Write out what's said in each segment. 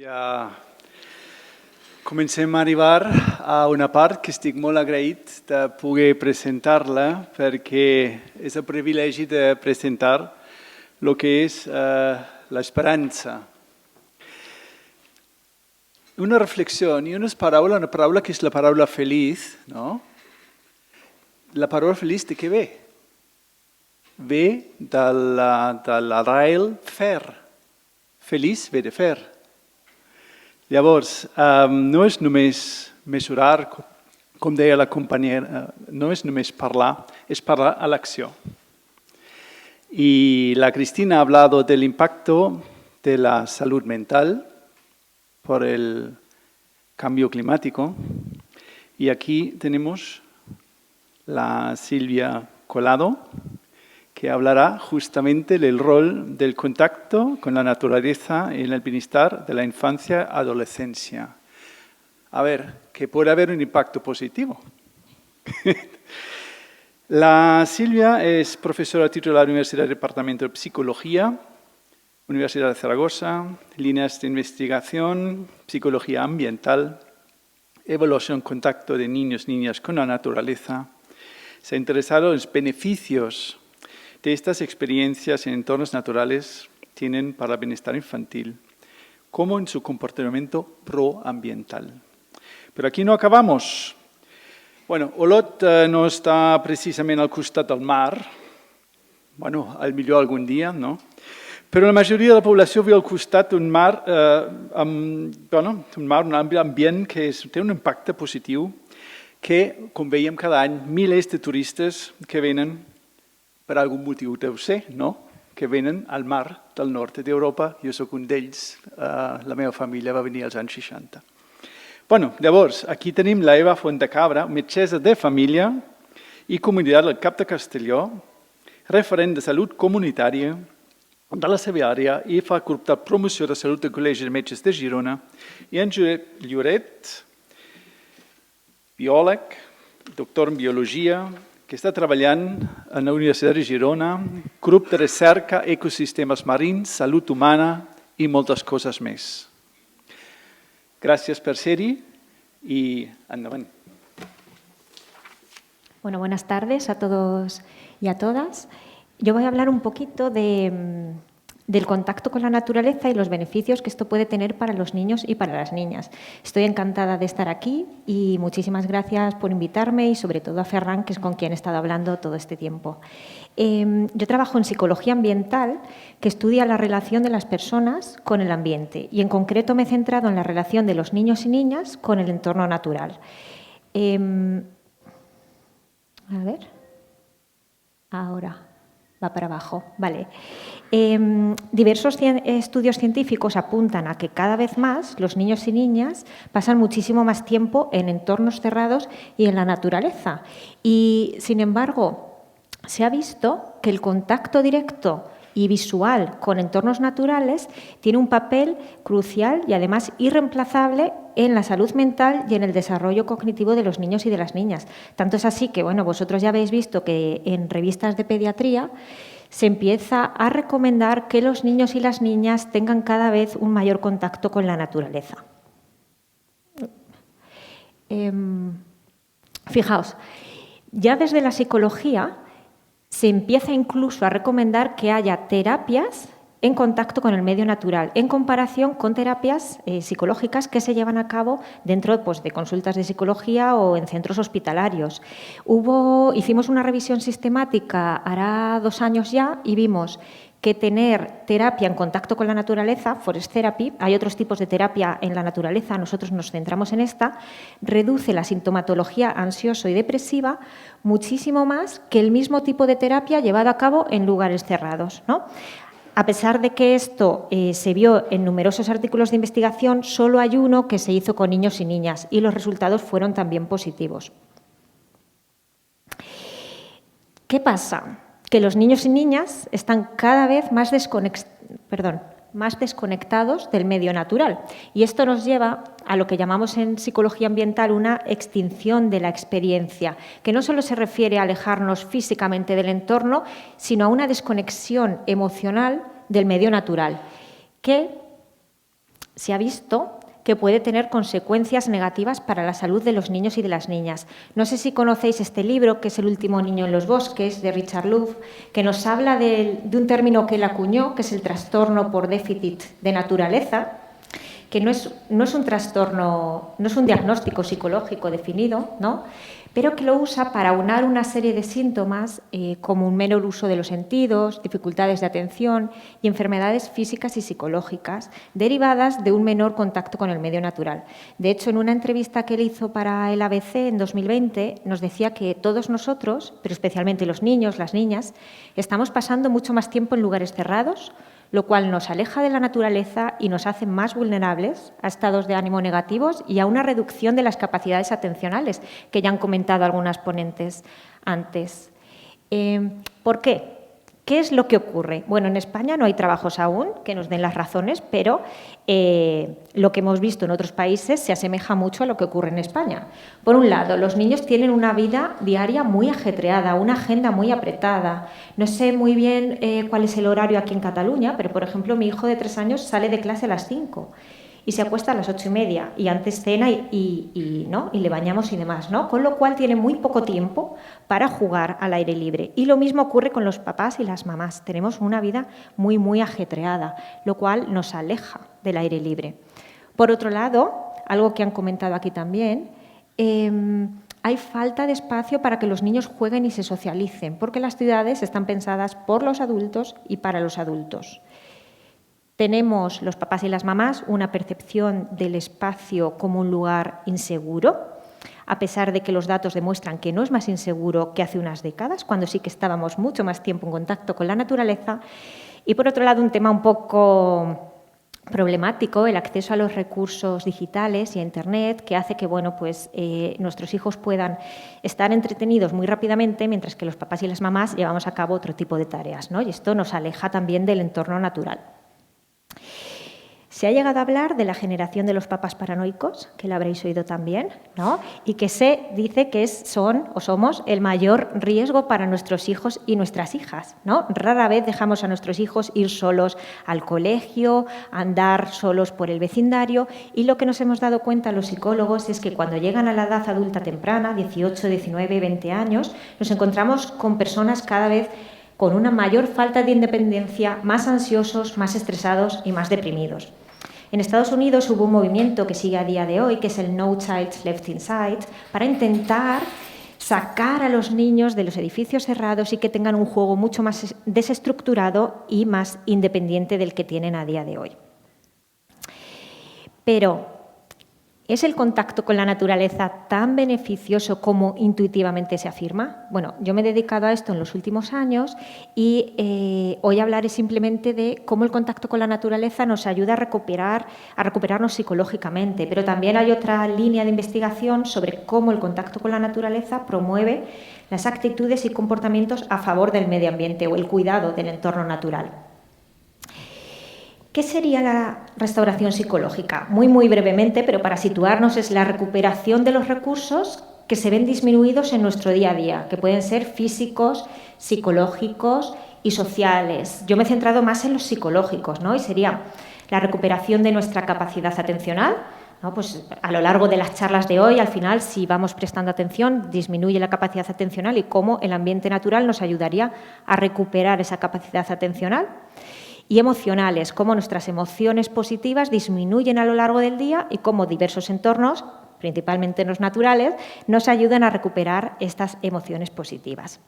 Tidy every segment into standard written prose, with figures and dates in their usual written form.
Ja comencem a arribar a una part que estic molt agraït de poder presentar-la perquè és el privilegi de presentar el que és l'esperança. Una reflexió i una paraula que és la paraula feliç, no? La paraula feliç de què ve? Ve de l'arrel fer. Feliç ve de fer. Llavors, no és només mesurar, com deia la companyera, no és només parlar, és parlar a l'acció. Y la Cristina ha hablado del impacto de la salud mental por el cambio climático. Y aquí tenemos la Silvia Colado, que hablará justamente del rol del contacto con la naturaleza en el bienestar de la infancia y adolescencia. A ver, que puede haber un impacto positivo. La Silvia es profesora titular de la Universidad del Departamento de Psicología, Universidad de Zaragoza, líneas de investigación, psicología ambiental, evaluación, contacto de niños y niñas con la naturaleza. Se ha interesado en los beneficios de estas experiencias en entornos naturales tienen para el bienestar infantil, como en su comportamiento proambiental. Pero aquí no acabamos. Bueno, Olot no està precisament al costat del mar, bueno, al millor algun dia, no? Però la majoria de la població viu al costat d'un mar, un ambient que té un impacte positiu, que, com veiem cada any, milers de turistes que venen per algun motiu deu ser, no? Que venen al mar del nord d'Europa. Jo soc un d'ells, la meva família va venir als anys 60. Bueno, llavors, aquí tenim la Eva Fontecabra, metgessa de família i comunitat del Cap de Castelló, referent de salut comunitària de la seva àrea i fa grup de promoció de salut del Col·legi de Metges de Girona, i en Josep Lloret, biòleg, doctor en biologia, que està treballant en la Universitat de Girona, grup de recerca, ecosistemes marins, salut humana i moltes coses més. Gràcies per ser-hi i endavant. Bueno, buenas tardes a todos y a todas. Yo voy a hablar un poquito del contacto con la naturaleza y los beneficios que esto puede tener para los niños y para las niñas. Estoy encantada de estar aquí y muchísimas gracias por invitarme y sobre todo a Ferran, que es con quien he estado hablando todo este tiempo. Yo trabajo en psicología ambiental, que estudia la relación de las personas con el ambiente y en concreto me he centrado en la relación de los niños y niñas con el entorno natural. A ver, ahora va para abajo, vale. Diversos estudios científicos apuntan a que cada vez más los niños y niñas pasan muchísimo más tiempo en entornos cerrados y en la naturaleza. Y, sin embargo, se ha visto que el contacto directo y visual con entornos naturales tiene un papel crucial y además irreemplazable en la salud mental y en el desarrollo cognitivo de los niños y de las niñas. Tanto es así que, bueno, vosotros ya habéis visto que en revistas de pediatría se empieza a recomendar que los niños y las niñas tengan cada vez un mayor contacto con la naturaleza. Fijaos, ya desde la psicología se empieza incluso a recomendar que haya terapias en contacto con el medio natural, en comparación con terapias psicológicas que se llevan a cabo dentro de consultas de psicología o en centros hospitalarios. Hicimos una revisión sistemática hará 2 años ya y vimos que tener terapia en contacto con la naturaleza, forest therapy, hay otros tipos de terapia en la naturaleza, nosotros nos centramos en esta, reduce la sintomatología ansioso y depresiva muchísimo más que el mismo tipo de terapia llevado a cabo en lugares cerrados, ¿no? A pesar de que esto se vio en numerosos artículos de investigación, solo hay uno que se hizo con niños y niñas y los resultados fueron también positivos. ¿Qué pasa? Que los niños y niñas están cada vez más desconectados del medio natural. Y esto nos lleva a lo que llamamos en psicología ambiental una extinción de la experiencia, que no solo se refiere a alejarnos físicamente del entorno, sino a una desconexión emocional del medio natural, que se ha visto que puede tener consecuencias negativas para la salud de los niños y de las niñas. No sé si conocéis este libro, que es El último niño en los bosques, de Richard Louv, que nos habla de un término que él acuñó, que es el trastorno por déficit de naturaleza, que no es un trastorno, no es un diagnóstico psicológico definido, ¿no?, pero que lo usa para aunar una serie de síntomas como un menor uso de los sentidos, dificultades de atención y enfermedades físicas y psicológicas derivadas de un menor contacto con el medio natural. De hecho, en una entrevista que él hizo para el ABC en 2020, nos decía que todos nosotros, pero especialmente los niños, las niñas, estamos pasando mucho más tiempo en lugares cerrados, lo cual nos aleja de la naturaleza y nos hace más vulnerables a estados de ánimo negativos y a una reducción de las capacidades atencionales, que ya han comentado algunas ponentes antes. ¿Por qué? ¿Qué es lo que ocurre? Bueno, en España no hay trabajos aún que nos den las razones, pero lo que hemos visto en otros países se asemeja mucho a lo que ocurre en España. Por un lado, los niños tienen una vida diaria muy ajetreada, una agenda muy apretada. No sé muy bien cuál es el horario aquí en Cataluña, pero, por ejemplo, mi hijo de 3 años sale de clase a las 5 y se acuesta a las 8:30 y antes cena ¿no?, y le bañamos y demás, ¿no? Con lo cual tiene muy poco tiempo para jugar al aire libre. Y lo mismo ocurre con los papás y las mamás. Tenemos una vida muy, muy ajetreada, lo cual nos aleja del aire libre. Por otro lado, algo que han comentado aquí también, hay falta de espacio para que los niños jueguen y se socialicen, porque las ciudades están pensadas por los adultos y para los adultos. Tenemos, los papás y las mamás, una percepción del espacio como un lugar inseguro, a pesar de que los datos demuestran que no es más inseguro que hace unas décadas, cuando sí que estábamos mucho más tiempo en contacto con la naturaleza. Y, por otro lado, un tema un poco problemático, el acceso a los recursos digitales y a Internet, que hace que nuestros hijos puedan estar entretenidos muy rápidamente, mientras que los papás y las mamás llevamos a cabo otro tipo de tareas, ¿no? Y esto nos aleja también del entorno natural. Se ha llegado a hablar de la generación de los papás paranoicos, que la habréis oído también, ¿no? Y que se dice que somos el mayor riesgo para nuestros hijos y nuestras hijas, ¿no? Rara vez dejamos a nuestros hijos ir solos al colegio, andar solos por el vecindario, y lo que nos hemos dado cuenta los psicólogos es que cuando llegan a la edad adulta temprana, 18, 19, 20 años, nos encontramos con personas cada vez con una mayor falta de independencia, más ansiosos, más estresados y más deprimidos. En Estados Unidos hubo un movimiento que sigue a día de hoy, que es el No Child Left Inside, para intentar sacar a los niños de los edificios cerrados y que tengan un juego mucho más desestructurado y más independiente del que tienen a día de hoy. Pero, ¿es el contacto con la naturaleza tan beneficioso como intuitivamente se afirma? Bueno, yo me he dedicado a esto en los últimos años y hoy hablaré simplemente de cómo el contacto con la naturaleza nos ayuda a recuperarnos psicológicamente, pero también hay otra línea de investigación sobre cómo el contacto con la naturaleza promueve las actitudes y comportamientos a favor del medio ambiente o el cuidado del entorno natural. ¿Qué sería la restauración psicológica? Muy, muy brevemente, pero para situarnos, es la recuperación de los recursos que se ven disminuidos en nuestro día a día, que pueden ser físicos, psicológicos y sociales. Yo me he centrado más en los psicológicos, ¿no? Y sería la recuperación de nuestra capacidad atencional, ¿no? Pues a lo largo de las charlas de hoy, al final, si vamos prestando atención, disminuye la capacidad atencional y cómo el ambiente natural nos ayudaría a recuperar esa capacidad atencional. Y emocionales, cómo nuestras emociones positivas disminuyen a lo largo del día y cómo diversos entornos, principalmente los naturales, nos ayudan a recuperar estas emociones positivas.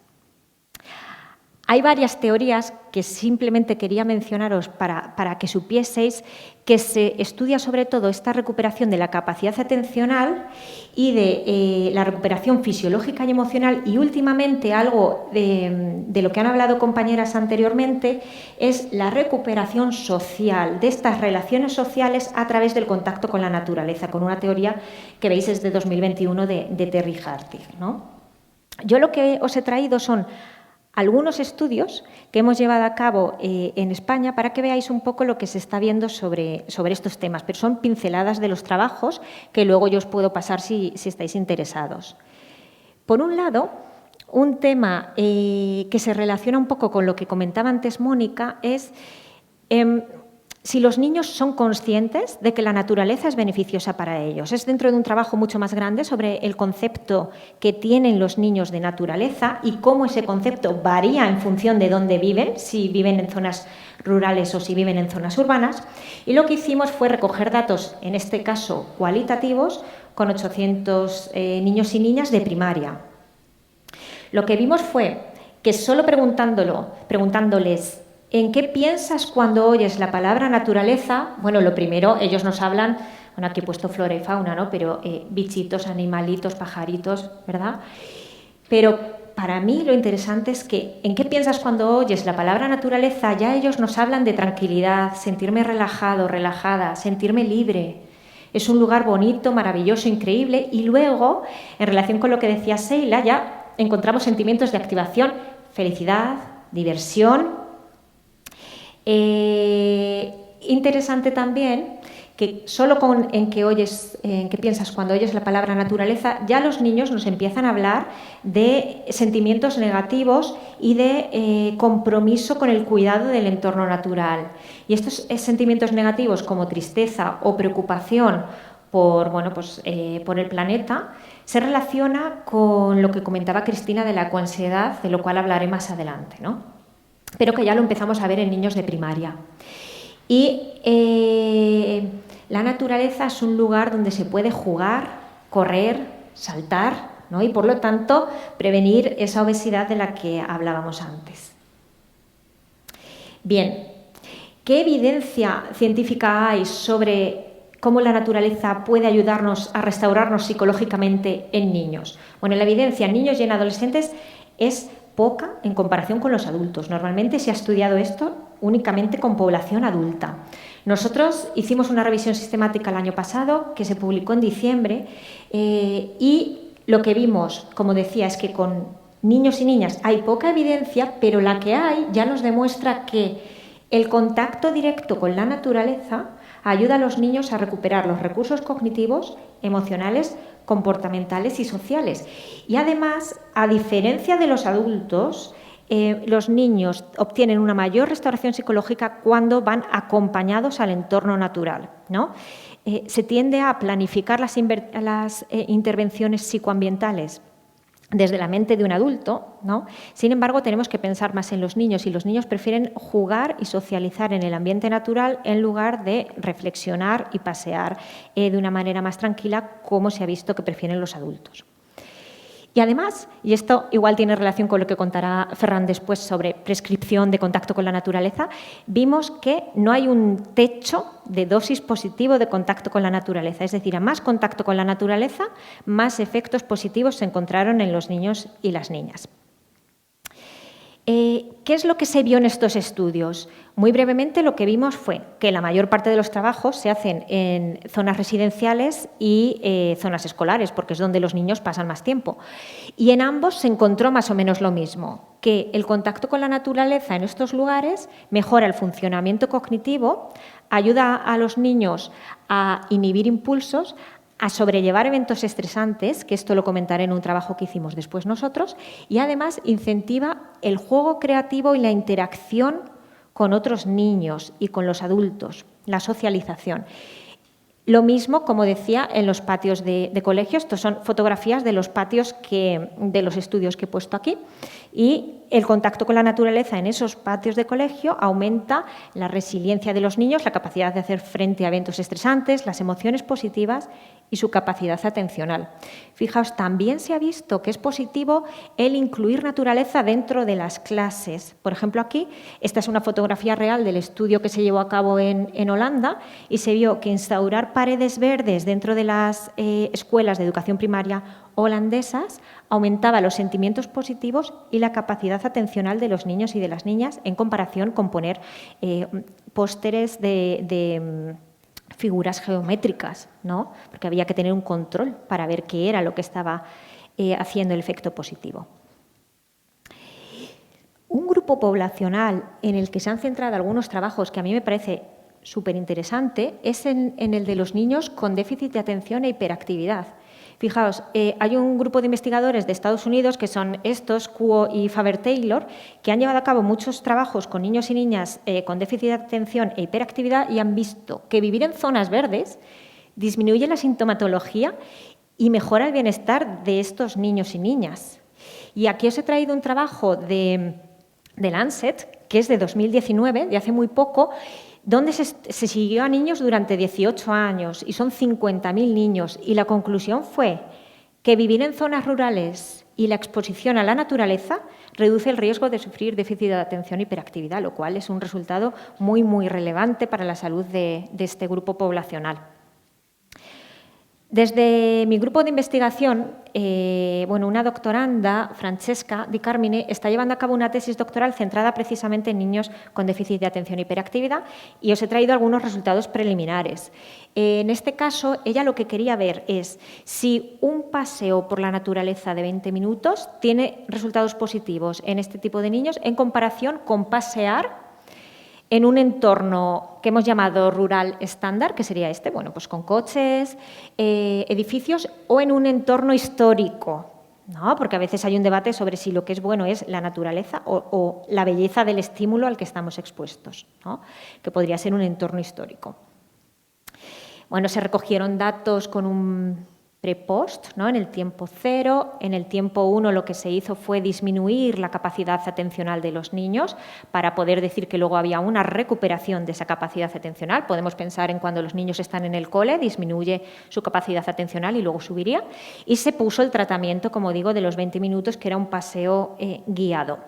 Hay varias teorías que simplemente quería mencionaros para que supieseis que se estudia sobre todo esta recuperación de la capacidad atencional y de la recuperación fisiológica y emocional, y últimamente algo de lo que han hablado compañeras anteriormente es la recuperación social de estas relaciones sociales a través del contacto con la naturaleza, con una teoría que veis es de 2021 de Terry Hartig, ¿no? Yo lo que os he traído son algunos estudios que hemos llevado a cabo en España para que veáis un poco lo que se está viendo sobre estos temas, pero son pinceladas de los trabajos que luego yo os puedo pasar si estáis interesados. Por un lado, un tema que se relaciona un poco con lo que comentaba antes Mónica es si los niños son conscientes de que la naturaleza es beneficiosa para ellos. Es dentro de un trabajo mucho más grande sobre el concepto que tienen los niños de naturaleza y cómo ese concepto varía en función de dónde viven, si viven en zonas rurales o si viven en zonas urbanas. Y lo que hicimos fue recoger datos, en este caso cualitativos, con 800 niños y niñas de primaria. Lo que vimos fue que solo preguntándoles ¿en qué piensas cuando oyes la palabra naturaleza? Bueno, lo primero, ellos nos hablan, bueno, aquí he puesto flora y fauna, ¿no? Pero bichitos, animalitos, pajaritos, ¿verdad? Pero para mí lo interesante es que ¿en qué piensas cuando oyes la palabra naturaleza? Ya ellos nos hablan de tranquilidad, sentirme relajado, relajada, sentirme libre. Es un lugar bonito, maravilloso, increíble. Y luego, en relación con lo que decía Sheila, ya encontramos sentimientos de activación, felicidad, diversión. Interesante también que solo en qué piensas cuando oyes la palabra naturaleza, ya los niños nos empiezan a hablar de sentimientos negativos y de compromiso con el cuidado del entorno natural. Y estos sentimientos negativos como tristeza o preocupación por el planeta se relaciona con lo que comentaba Cristina de la ecoansiedad, de lo cual hablaré más adelante, ¿no? Pero que ya lo empezamos a ver en niños de primaria. Y la naturaleza es un lugar donde se puede jugar, correr, saltar, ¿no? Y por lo tanto prevenir esa obesidad de la que hablábamos antes. Bien, ¿qué evidencia científica hay sobre cómo la naturaleza puede ayudarnos a restaurarnos psicológicamente en niños? Bueno, la evidencia en niños y en adolescentes es poca en comparación con los adultos. Normalmente se ha estudiado esto únicamente con población adulta. Nosotros hicimos una revisión sistemática el año pasado, que se publicó en diciembre, y lo que vimos, como decía, es que con niños y niñas hay poca evidencia, pero la que hay ya nos demuestra que el contacto directo con la naturaleza ayuda a los niños a recuperar los recursos cognitivos, emocionales, comportamentales y sociales. Y además, a diferencia de los adultos, los niños obtienen una mayor restauración psicológica cuando van acompañados al entorno natural, ¿no? Se tiende a planificar las intervenciones psicoambientales desde la mente de un adulto, ¿no? Sin embargo, tenemos que pensar más en los niños y los niños prefieren jugar y socializar en el ambiente natural en lugar de reflexionar y pasear de una manera más tranquila, como se ha visto que prefieren los adultos. Y además, y esto igual tiene relación con lo que contará Ferran después sobre prescripción de contacto con la naturaleza, vimos que no hay un techo de dosis positivo de contacto con la naturaleza. Es decir, a más contacto con la naturaleza, más efectos positivos se encontraron en los niños y las niñas. ¿Qué es lo que se vio en estos estudios? Muy brevemente lo que vimos fue que la mayor parte de los trabajos se hacen en zonas residenciales y zonas escolares, porque es donde los niños pasan más tiempo. Y en ambos se encontró más o menos lo mismo, que el contacto con la naturaleza en estos lugares mejora el funcionamiento cognitivo, ayuda a los niños a inhibir impulsos, a sobrellevar eventos estresantes, que esto lo comentaré en un trabajo que hicimos después nosotros, y además incentiva el juego creativo y la interacción con otros niños y con los adultos, la socialización. Lo mismo, como decía, en los patios de colegio. Estos son fotografías de los patios de los estudios que he puesto aquí. Y el contacto con la naturaleza en esos patios de colegio aumenta la resiliencia de los niños, la capacidad de hacer frente a eventos estresantes, las emociones positivas y su capacidad atencional. Fijaos, también se ha visto que es positivo el incluir naturaleza dentro de las clases. Por ejemplo, aquí, esta es una fotografía real del estudio que se llevó a cabo en Holanda y se vio que instaurar paredes verdes dentro de las escuelas de educación primaria holandesas aumentaba los sentimientos positivos y la capacidad atencional de los niños y de las niñas en comparación con poner pósteres de figuras geométricas, ¿no? Porque había que tener un control para ver qué era lo que estaba haciendo el efecto positivo. Un grupo poblacional en el que se han centrado algunos trabajos que a mí me parece súper interesante es en el de los niños con déficit de atención e hiperactividad. Fijaos, hay un grupo de investigadores de Estados Unidos, que son estos, Kuo y Faber-Taylor, que han llevado a cabo muchos trabajos con niños y niñas con déficit de atención e hiperactividad y han visto que vivir en zonas verdes disminuye la sintomatología y mejora el bienestar de estos niños y niñas. Y aquí os he traído un trabajo de Lancet, que es de 2019, de hace muy poco, donde se siguió a niños durante 18 años y son 50.000 niños. Y la conclusión fue que vivir en zonas rurales y la exposición a la naturaleza reduce el riesgo de sufrir déficit de atención e hiperactividad, lo cual es un resultado muy, muy relevante para la salud de este grupo poblacional. Desde mi grupo de investigación, una doctoranda, Francesca Di Carmine, está llevando a cabo una tesis doctoral centrada precisamente en niños con déficit de atención e hiperactividad y os he traído algunos resultados preliminares. En este caso, ella lo que quería ver es si un paseo por la naturaleza de 20 minutos tiene resultados positivos en este tipo de niños en comparación con pasear en un entorno que hemos llamado rural estándar, que sería este, pues con coches, edificios, o en un entorno histórico, ¿no? Porque a veces hay un debate sobre si lo que es bueno es la naturaleza o la belleza del estímulo al que estamos expuestos, ¿no? Que podría ser un entorno histórico. Bueno, se recogieron datos con un pre-post, ¿no? En el tiempo 0, en el tiempo 1 lo que se hizo fue disminuir la capacidad atencional de los niños para poder decir que luego había una recuperación de esa capacidad atencional. Podemos pensar en cuando los niños están en el cole, disminuye su capacidad atencional y luego subiría. Y se puso el tratamiento, como digo, de los 20 minutos, que era un paseo guiado.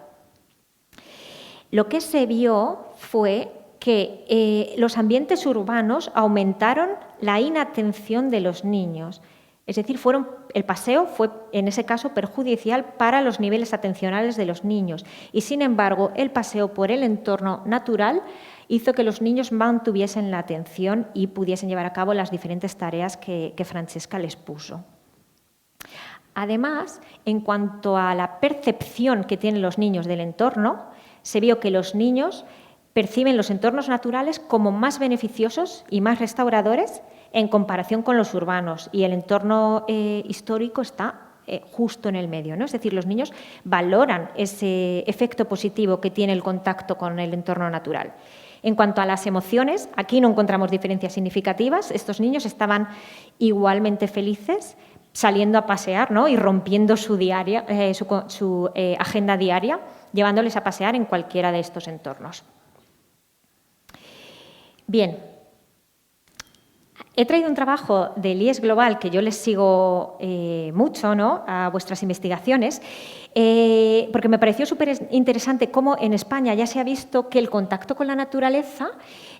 Lo que se vio fue que los ambientes urbanos aumentaron la inatención de los niños. Es decir, el paseo fue, en ese caso, perjudicial para los niveles atencionales de los niños. Y, sin embargo, el paseo por el entorno natural hizo que los niños mantuviesen la atención y pudiesen llevar a cabo las diferentes tareas que Francesca les puso. Además, en cuanto a la percepción que tienen los niños del entorno, se vio que los niños perciben los entornos naturales como más beneficiosos y más restauradores en comparación con los urbanos, y el entorno histórico está justo en el medio, ¿no? Es decir, los niños valoran ese efecto positivo que tiene el contacto con el entorno natural. En cuanto a las emociones, aquí no encontramos diferencias significativas. Estos niños estaban igualmente felices saliendo a pasear, ¿no? Y rompiendo su agenda diaria, llevándoles a pasear en cualquiera de estos entornos. Bien, he traído un trabajo del IES Global que yo les sigo mucho, ¿no?, a vuestras investigaciones, porque me pareció súper interesante cómo en España ya se ha visto que el contacto con la naturaleza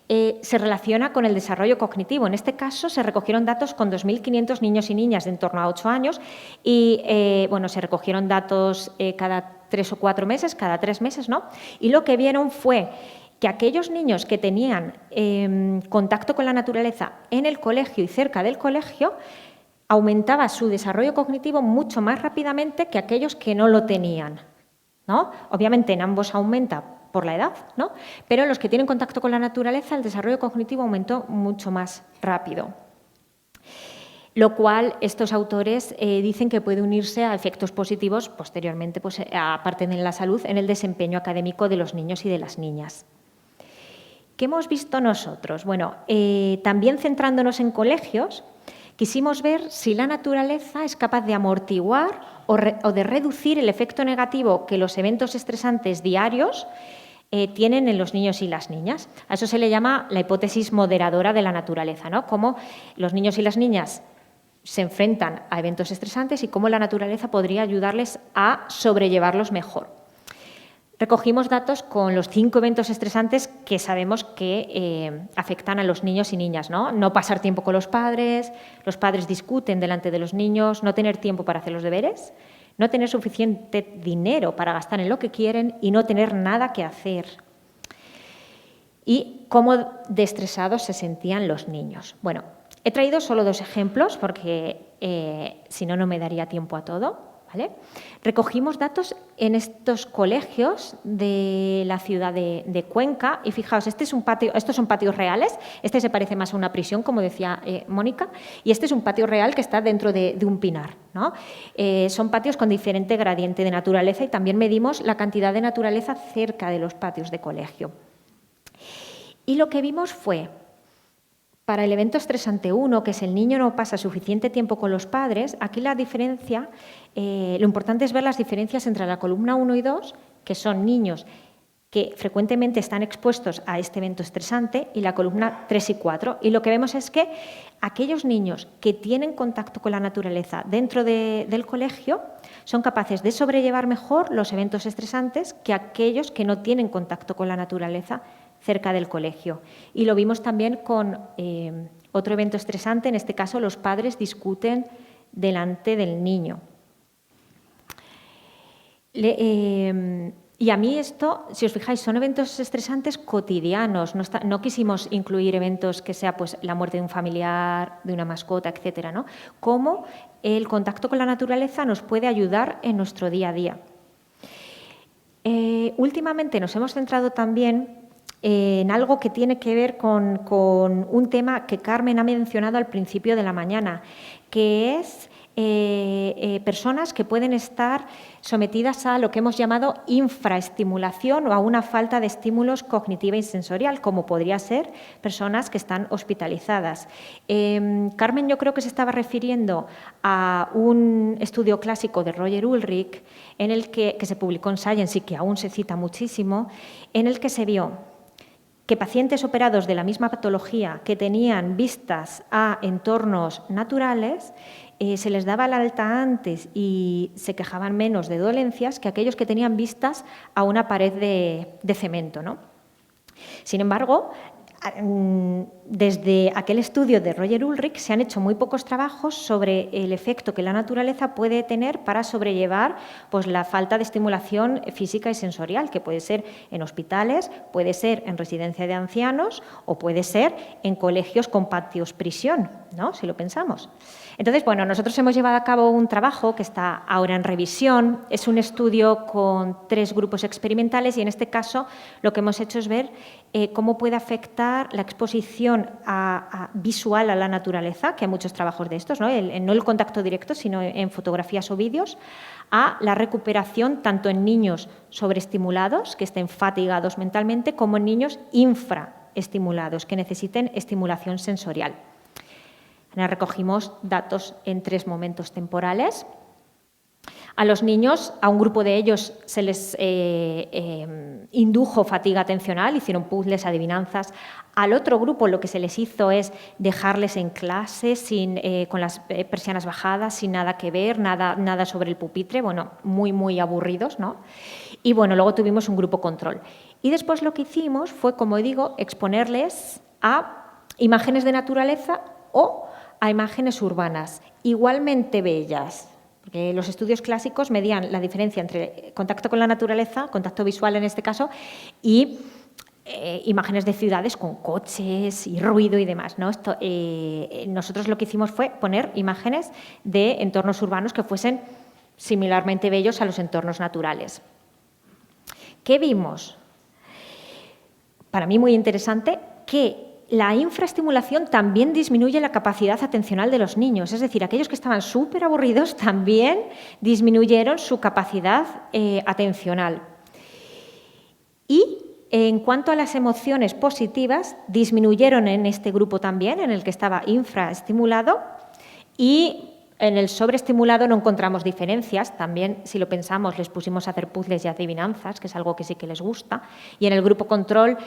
se relaciona con el desarrollo cognitivo. En este caso se recogieron datos con 2.500 niños y niñas de en torno a 8 años y se recogieron datos cada 3 o 4 meses, cada 3 meses, ¿no? Y lo que vieron fue que aquellos niños que tenían contacto con la naturaleza en el colegio y cerca del colegio aumentaba su desarrollo cognitivo mucho más rápidamente que aquellos que no lo tenían, ¿no? Obviamente en ambos aumenta por la edad, ¿no? Pero en los que tienen contacto con la naturaleza el desarrollo cognitivo aumentó mucho más rápido. Lo cual estos autores dicen que puede unirse a efectos positivos posteriormente, pues, aparte de la salud, en el desempeño académico de los niños y de las niñas. ¿Qué hemos visto nosotros? Bueno, también centrándonos en colegios, quisimos ver si la naturaleza es capaz de amortiguar o de reducir el efecto negativo que los eventos estresantes diarios tienen en los niños y las niñas. A eso se le llama la hipótesis moderadora de la naturaleza, ¿no? Cómo los niños y las niñas se enfrentan a eventos estresantes y cómo la naturaleza podría ayudarles a sobrellevarlos mejor. Recogimos datos con los 5 eventos estresantes que sabemos que afectan a los niños y niñas, ¿no? No pasar tiempo con los padres discuten delante de los niños, no tener tiempo para hacer los deberes, no tener suficiente dinero para gastar en lo que quieren y no tener nada que hacer. Y cómo de estresados se sentían los niños. Bueno, he traído solo 2 ejemplos porque si no, no me daría tiempo a todo. ¿vale? Recogimos datos en estos colegios de la ciudad de Cuenca y fijaos, estos son patios reales, este se parece más a una prisión, como decía Mónica, y este es un patio real que está dentro de un pinar, ¿no? Son patios con diferente gradiente de naturaleza y también medimos la cantidad de naturaleza cerca de los patios de colegio. Y lo que vimos fue, para el evento estresante 1, que es el niño no pasa suficiente tiempo con los padres, aquí la diferencia, lo importante es ver las diferencias entre la columna 1 y 2, que son niños que frecuentemente están expuestos a este evento estresante, y la columna 3 y 4. Y lo que vemos es que aquellos niños que tienen contacto con la naturaleza dentro del colegio son capaces de sobrellevar mejor los eventos estresantes que aquellos que no tienen contacto con la naturaleza cerca del colegio. Y lo vimos también con otro evento estresante, en este caso los padres discuten delante del niño. Y a mí esto, si os fijáis, son eventos estresantes cotidianos, no quisimos incluir eventos que sea pues, la muerte de un familiar, de una mascota, etcétera, ¿no? Cómo el contacto con la naturaleza nos puede ayudar en nuestro día a día. Últimamente nos hemos centrado también en algo que tiene que ver con un tema que Carmen ha mencionado al principio de la mañana, que es personas que pueden estar sometidas a lo que hemos llamado infraestimulación o a una falta de estímulos cognitiva y sensorial, como podría ser personas que están hospitalizadas. Carmen yo creo que se estaba refiriendo a un estudio clásico de Roger Ulrich, en el que se publicó en Science y que aún se cita muchísimo, en el que se vio que pacientes operados de la misma patología que tenían vistas a entornos naturales se les daba el alta antes y se quejaban menos de dolencias que aquellos que tenían vistas a una pared de cemento, ¿no? Sin embargo, desde aquel estudio de Roger Ulrich se han hecho muy pocos trabajos sobre el efecto que la naturaleza puede tener para sobrellevar pues, la falta de estimulación física y sensorial, que puede ser en hospitales, puede ser en residencia de ancianos o puede ser en colegios con patios prisión, ¿no? Si lo pensamos. Entonces, bueno, nosotros hemos llevado a cabo un trabajo que está ahora en revisión. Es un estudio con 3 grupos experimentales y en este caso lo que hemos hecho es ver cómo puede afectar la exposición visual a la naturaleza, que hay muchos trabajos de estos, ¿no? No el contacto directo, sino en fotografías o vídeos, a la recuperación tanto en niños sobreestimulados, que estén fatigados mentalmente, como en niños infraestimulados, que necesiten estimulación sensorial. Recogimos datos en 3 momentos temporales. A los niños, a un grupo de ellos se les indujo fatiga atencional, hicieron puzzles, adivinanzas. Al otro grupo lo que se les hizo es dejarles en clase con las persianas bajadas, sin nada que ver, nada sobre el pupitre, bueno, muy aburridos, ¿no? Y bueno, luego tuvimos un grupo control. Y después lo que hicimos fue, como digo, exponerles a imágenes de naturaleza o a imágenes urbanas, igualmente bellas. Porque los estudios clásicos medían la diferencia entre contacto con la naturaleza, contacto visual en este caso, y imágenes de ciudades con coches y ruido y demás, ¿no? Nosotros lo que hicimos fue poner imágenes de entornos urbanos que fuesen similarmente bellos a los entornos naturales. ¿Qué vimos? Para mí muy interesante que la infraestimulación también disminuye la capacidad atencional de los niños, es decir, aquellos que estaban súper aburridos también disminuyeron su capacidad atencional. Y en cuanto a las emociones positivas, disminuyeron en este grupo también, en el que estaba infraestimulado, y en el sobreestimulado no encontramos diferencias. También, si lo pensamos, les pusimos a hacer puzzles y adivinanzas, que es algo que sí que les gusta, y en el grupo control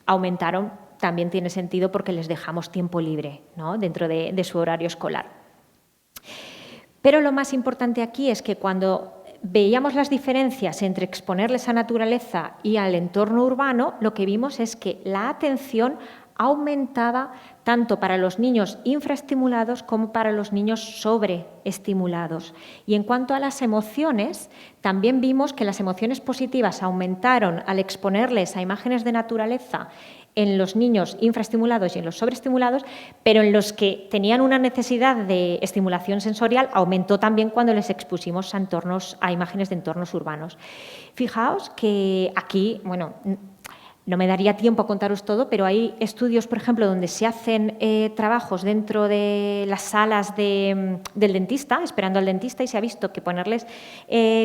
aumentaron, también tiene sentido porque les dejamos tiempo libre, ¿no? Dentro de su horario escolar. Pero lo más importante aquí es que cuando veíamos las diferencias entre exponerles a naturaleza y al entorno urbano, lo que vimos es que la atención aumentaba tanto para los niños infraestimulados como para los niños sobreestimulados. Y en cuanto a las emociones, también vimos que las emociones positivas aumentaron al exponerles a imágenes de naturaleza en los niños infraestimulados y en los sobreestimulados, pero en los que tenían una necesidad de estimulación sensorial aumentó también cuando les expusimos a imágenes de entornos urbanos. Fijaos que aquí, bueno, no me daría tiempo a contaros todo, pero hay estudios, por ejemplo, donde se hacen trabajos dentro de las salas del dentista, esperando al dentista, y se ha visto que ponerles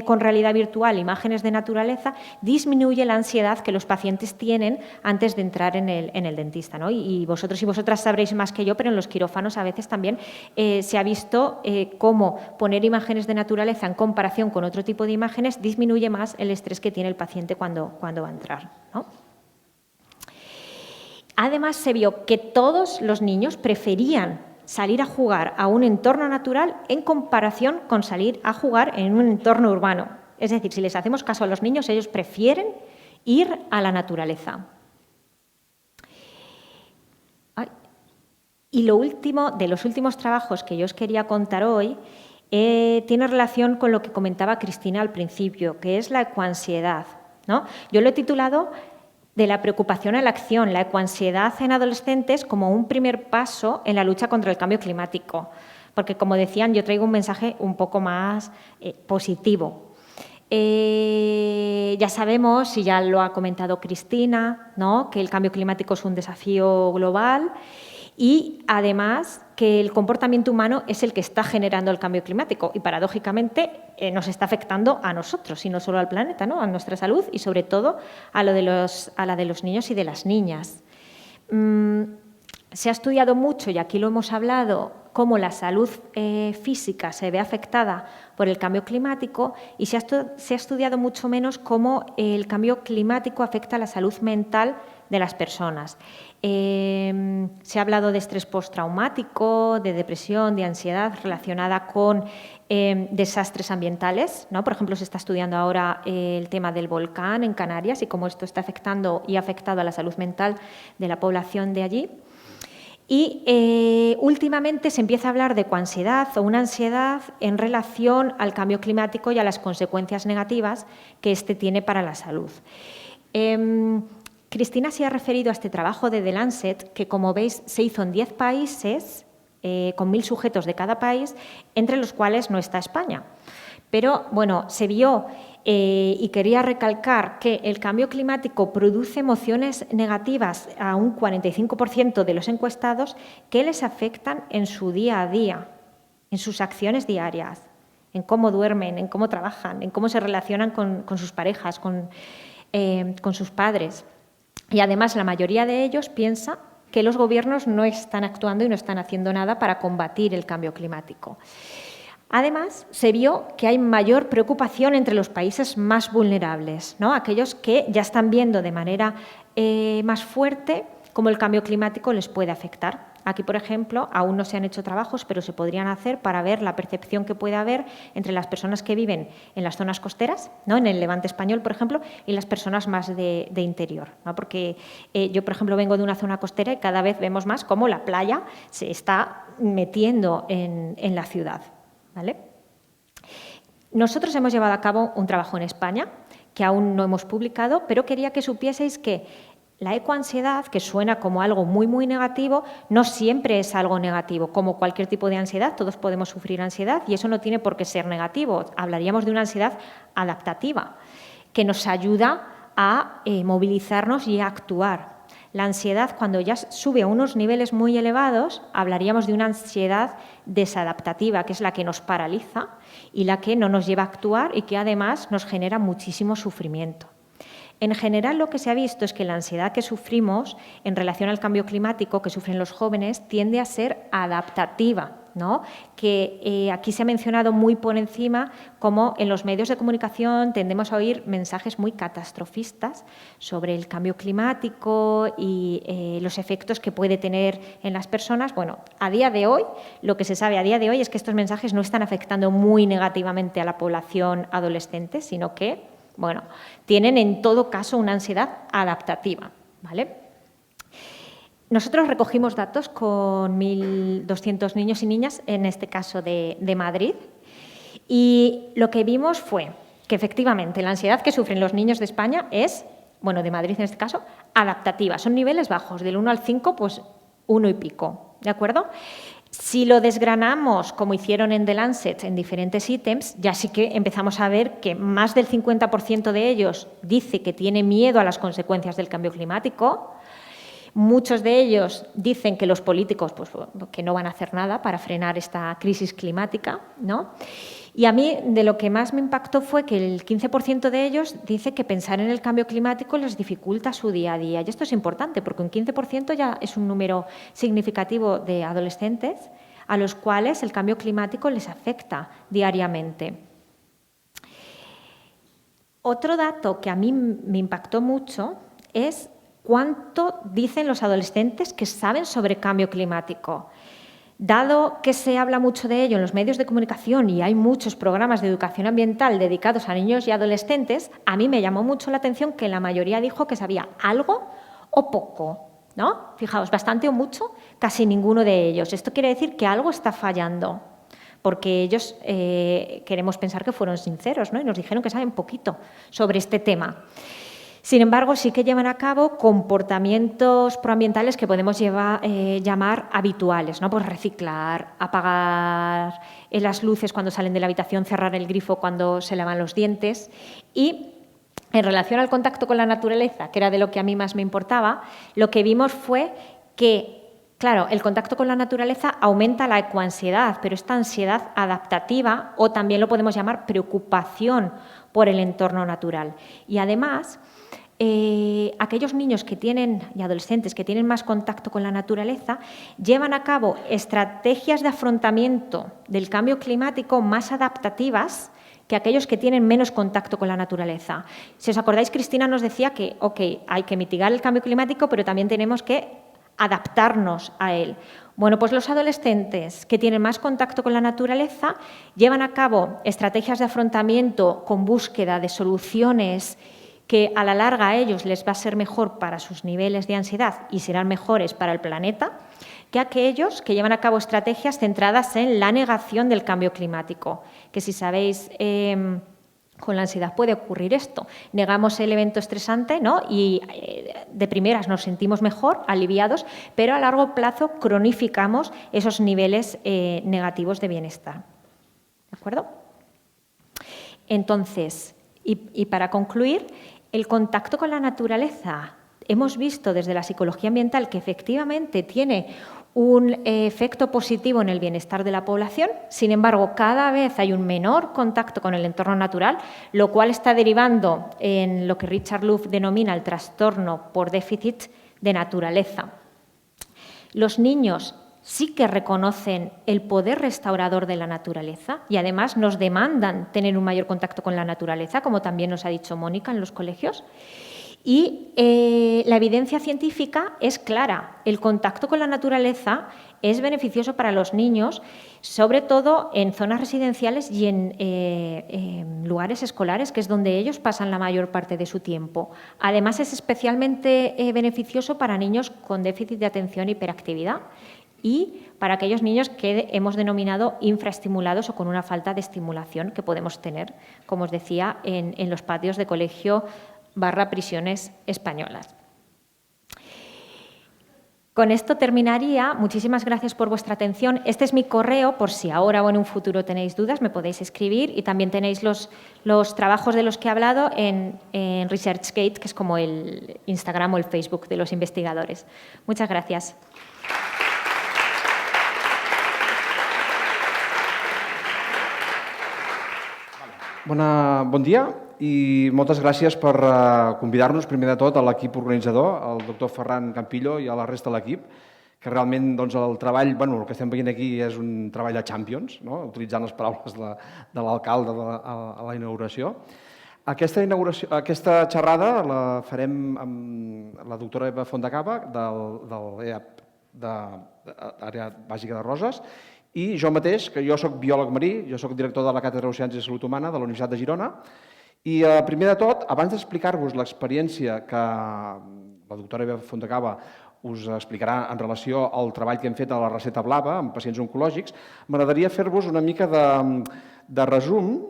con realidad virtual imágenes de naturaleza disminuye la ansiedad que los pacientes tienen antes de entrar en el dentista, ¿no? Y vosotros y vosotras sabréis más que yo, pero en los quirófanos a veces también se ha visto cómo poner imágenes de naturaleza en comparación con otro tipo de imágenes disminuye más el estrés que tiene el paciente cuando va a entrar, ¿no? Además, se vio que todos los niños preferían salir a jugar a un entorno natural en comparación con salir a jugar en un entorno urbano. Es decir, si les hacemos caso a los niños, ellos prefieren ir a la naturaleza. Y lo último, de los últimos trabajos que yo os quería contar hoy, tiene relación con lo que comentaba Cristina al principio, que es la ecoansiedad, ¿no? Yo lo he titulado de la preocupación a la acción, la ecoansiedad en adolescentes como un primer paso en la lucha contra el cambio climático. Porque, como decían, yo traigo un mensaje un poco más positivo. Ya sabemos, y ya lo ha comentado Cristina, ¿no?, que el cambio climático es un desafío global y, además, que el comportamiento humano es el que está generando el cambio climático y, paradójicamente, nos está afectando a nosotros, y no solo al planeta, ¿no?, a nuestra salud y, sobre todo, a la de los niños y de las niñas. Se ha estudiado mucho, y aquí lo hemos hablado, cómo la salud física se ve afectada por el cambio climático, y se ha estudiado mucho menos cómo el cambio climático afecta a la salud mental de las personas. Se ha hablado de estrés postraumático, de depresión, de ansiedad relacionada con desastres ambientales, ¿no? Por ejemplo, se está estudiando ahora el tema del volcán en Canarias y cómo esto está afectando y ha afectado a la salud mental de la población de allí. Y últimamente se empieza a hablar de ecoansiedad o una ansiedad en relación al cambio climático y a las consecuencias negativas que éste tiene para la salud. Cristina se ha referido a este trabajo de The Lancet, que, como veis, se hizo en 10 países, con 1000 sujetos de cada país, entre los cuales no está España. Pero, bueno, se vio y quería recalcar que el cambio climático produce emociones negativas a un 45% de los encuestados que les afectan en su día a día, en sus acciones diarias, en cómo duermen, en cómo trabajan, en cómo se relacionan con sus parejas, con sus padres. Y, además, la mayoría de ellos piensa que los gobiernos no están actuando y no están haciendo nada para combatir el cambio climático. Además, se vio que hay mayor preocupación entre los países más vulnerables, ¿no?, aquellos que ya están viendo de manera más fuerte cómo el cambio climático les puede afectar. Aquí, por ejemplo, aún no se han hecho trabajos, pero se podrían hacer para ver la percepción que puede haber entre las personas que viven en las zonas costeras, ¿no?, en el Levante español, por ejemplo, y las personas más de interior, ¿no? Porque yo, por ejemplo, vengo de una zona costera y cada vez vemos más cómo la playa se está metiendo en la ciudad, ¿vale? Nosotros hemos llevado a cabo un trabajo en España que aún no hemos publicado, pero quería que supieseis que la ecoansiedad, que suena como algo muy, muy negativo, no siempre es algo negativo. Como cualquier tipo de ansiedad, todos podemos sufrir ansiedad y eso no tiene por qué ser negativo. Hablaríamos de una ansiedad adaptativa, que nos ayuda a movilizarnos y a actuar. La ansiedad, cuando ya sube a unos niveles muy elevados, hablaríamos de una ansiedad desadaptativa, que es la que nos paraliza y la que no nos lleva a actuar y que además nos genera muchísimo sufrimiento. En general, lo que se ha visto es que la ansiedad que sufrimos en relación al cambio climático que sufren los jóvenes tiende a ser adaptativa, ¿no? Que aquí se ha mencionado muy por encima cómo en los medios de comunicación tendemos a oír mensajes muy catastrofistas sobre el cambio climático y los efectos que puede tener en las personas. Bueno, a día de hoy, lo que se sabe a día de hoy es que estos mensajes no están afectando muy negativamente a la población adolescente, sino que, bueno, tienen en todo caso una ansiedad adaptativa, ¿vale? Nosotros recogimos datos con 1.200 niños y niñas, en este caso de Madrid, y lo que vimos fue que efectivamente la ansiedad que sufren los niños de España es bueno, de Madrid en este caso, adaptativa. Son niveles bajos, del 1 al 5, pues 1 y pico, ¿de acuerdo? Si lo desgranamos, como hicieron en The Lancet, en diferentes ítems, ya sí que empezamos a ver que más del 50% de ellos dice que tiene miedo a las consecuencias del cambio climático. Muchos de ellos dicen que los políticos pues, que no van a hacer nada para frenar esta crisis climática, ¿no? Y a mí de lo que más me impactó fue que el 15% de ellos dice que pensar en el cambio climático les dificulta su día a día. Y esto es importante porque un 15% ya es un número significativo de adolescentes a los cuales el cambio climático les afecta diariamente. Otro dato que a mí me impactó mucho es cuánto dicen los adolescentes que saben sobre cambio climático. Dado que se habla mucho de ello en los medios de comunicación y hay muchos programas de educación ambiental dedicados a niños y adolescentes, a mí me llamó mucho la atención que la mayoría dijo que sabía algo o poco, ¿no? Fijaos, bastante o mucho, casi ninguno de ellos. Esto quiere decir que algo está fallando, porque ellos queremos pensar que fueron sinceros, ¿no? Y nos dijeron que saben poquito sobre este tema. Sin embargo, sí que llevan a cabo comportamientos proambientales que podemos llamar habituales, ¿no? Pues reciclar, apagar las luces cuando salen de la habitación, cerrar el grifo cuando se lavan los dientes. Y en relación al contacto con la naturaleza, que era de lo que a mí más me importaba, lo que vimos fue que, claro, el contacto con la naturaleza aumenta la ecoansiedad, pero esta ansiedad adaptativa, o también lo podemos llamar preocupación por el entorno natural. Y además, aquellos niños que tienen y adolescentes que tienen más contacto con la naturaleza llevan a cabo estrategias de afrontamiento del cambio climático más adaptativas que aquellos que tienen menos contacto con la naturaleza. Si os acordáis, Cristina nos decía que, hay que mitigar el cambio climático, pero también tenemos que adaptarnos a él. Bueno, pues los adolescentes que tienen más contacto con la naturaleza llevan a cabo estrategias de afrontamiento con búsqueda de soluciones que a la larga a ellos les va a ser mejor para sus niveles de ansiedad y serán mejores para el planeta, que aquellos que llevan a cabo estrategias centradas en la negación del cambio climático. Que si sabéis, con la ansiedad puede ocurrir esto. Negamos el evento estresante, ¿no? Y de primeras nos sentimos mejor, aliviados, pero a largo plazo cronificamos esos niveles negativos de bienestar. ¿De acuerdo? Entonces, y para concluir, el contacto con la naturaleza, hemos visto desde la psicología ambiental que efectivamente tiene un efecto positivo en el bienestar de la población. Sin embargo, cada vez hay un menor contacto con el entorno natural, lo cual está derivando en lo que Richard Louv denomina el trastorno por déficit de naturaleza. Los niños sí que reconocen el poder restaurador de la naturaleza y además nos demandan tener un mayor contacto con la naturaleza, como también nos ha dicho Mónica en los colegios. Y la evidencia científica es clara. El contacto con la naturaleza es beneficioso para los niños, sobre todo en zonas residenciales y en lugares escolares, que es donde ellos pasan la mayor parte de su tiempo. Además, es especialmente beneficioso para niños con déficit de atención e hiperactividad y para aquellos niños que hemos denominado infraestimulados o con una falta de estimulación que podemos tener, como os decía, en los patios de colegio / prisiones españolas. Con esto terminaría. Muchísimas gracias por vuestra atención. Este es mi correo, por si ahora o en un futuro tenéis dudas, me podéis escribir, y también tenéis los trabajos de los que he hablado en ResearchGate, que es como el Instagram o el Facebook de los investigadores. Muchas gracias. Bon dia i moltes gràcies per convidar-nos, primer de tot, a l'equip organitzador, al doctor Ferran Campillo i a la resta de l'equip, que realment el treball, el que estem veient aquí és un treball de Champions, utilitzant les paraules de l'alcalde a la inauguració. Aquesta xerrada la farem amb la doctora Eva Fontacaba, de l'EAP, d'Àrea Bàsica de Roses, i jo mateix, que jo soc biòleg marí, jo soc director de la Càtedra de Ciències i Salut Humana de la Universitat de Girona, i primer de tot, abans d'explicar-vos l'experiència que la doctora Eva Fontacaba us explicarà en relació al treball que hem fet a la recepta blava amb pacients oncològics, m'agradaria fer-vos una mica de resum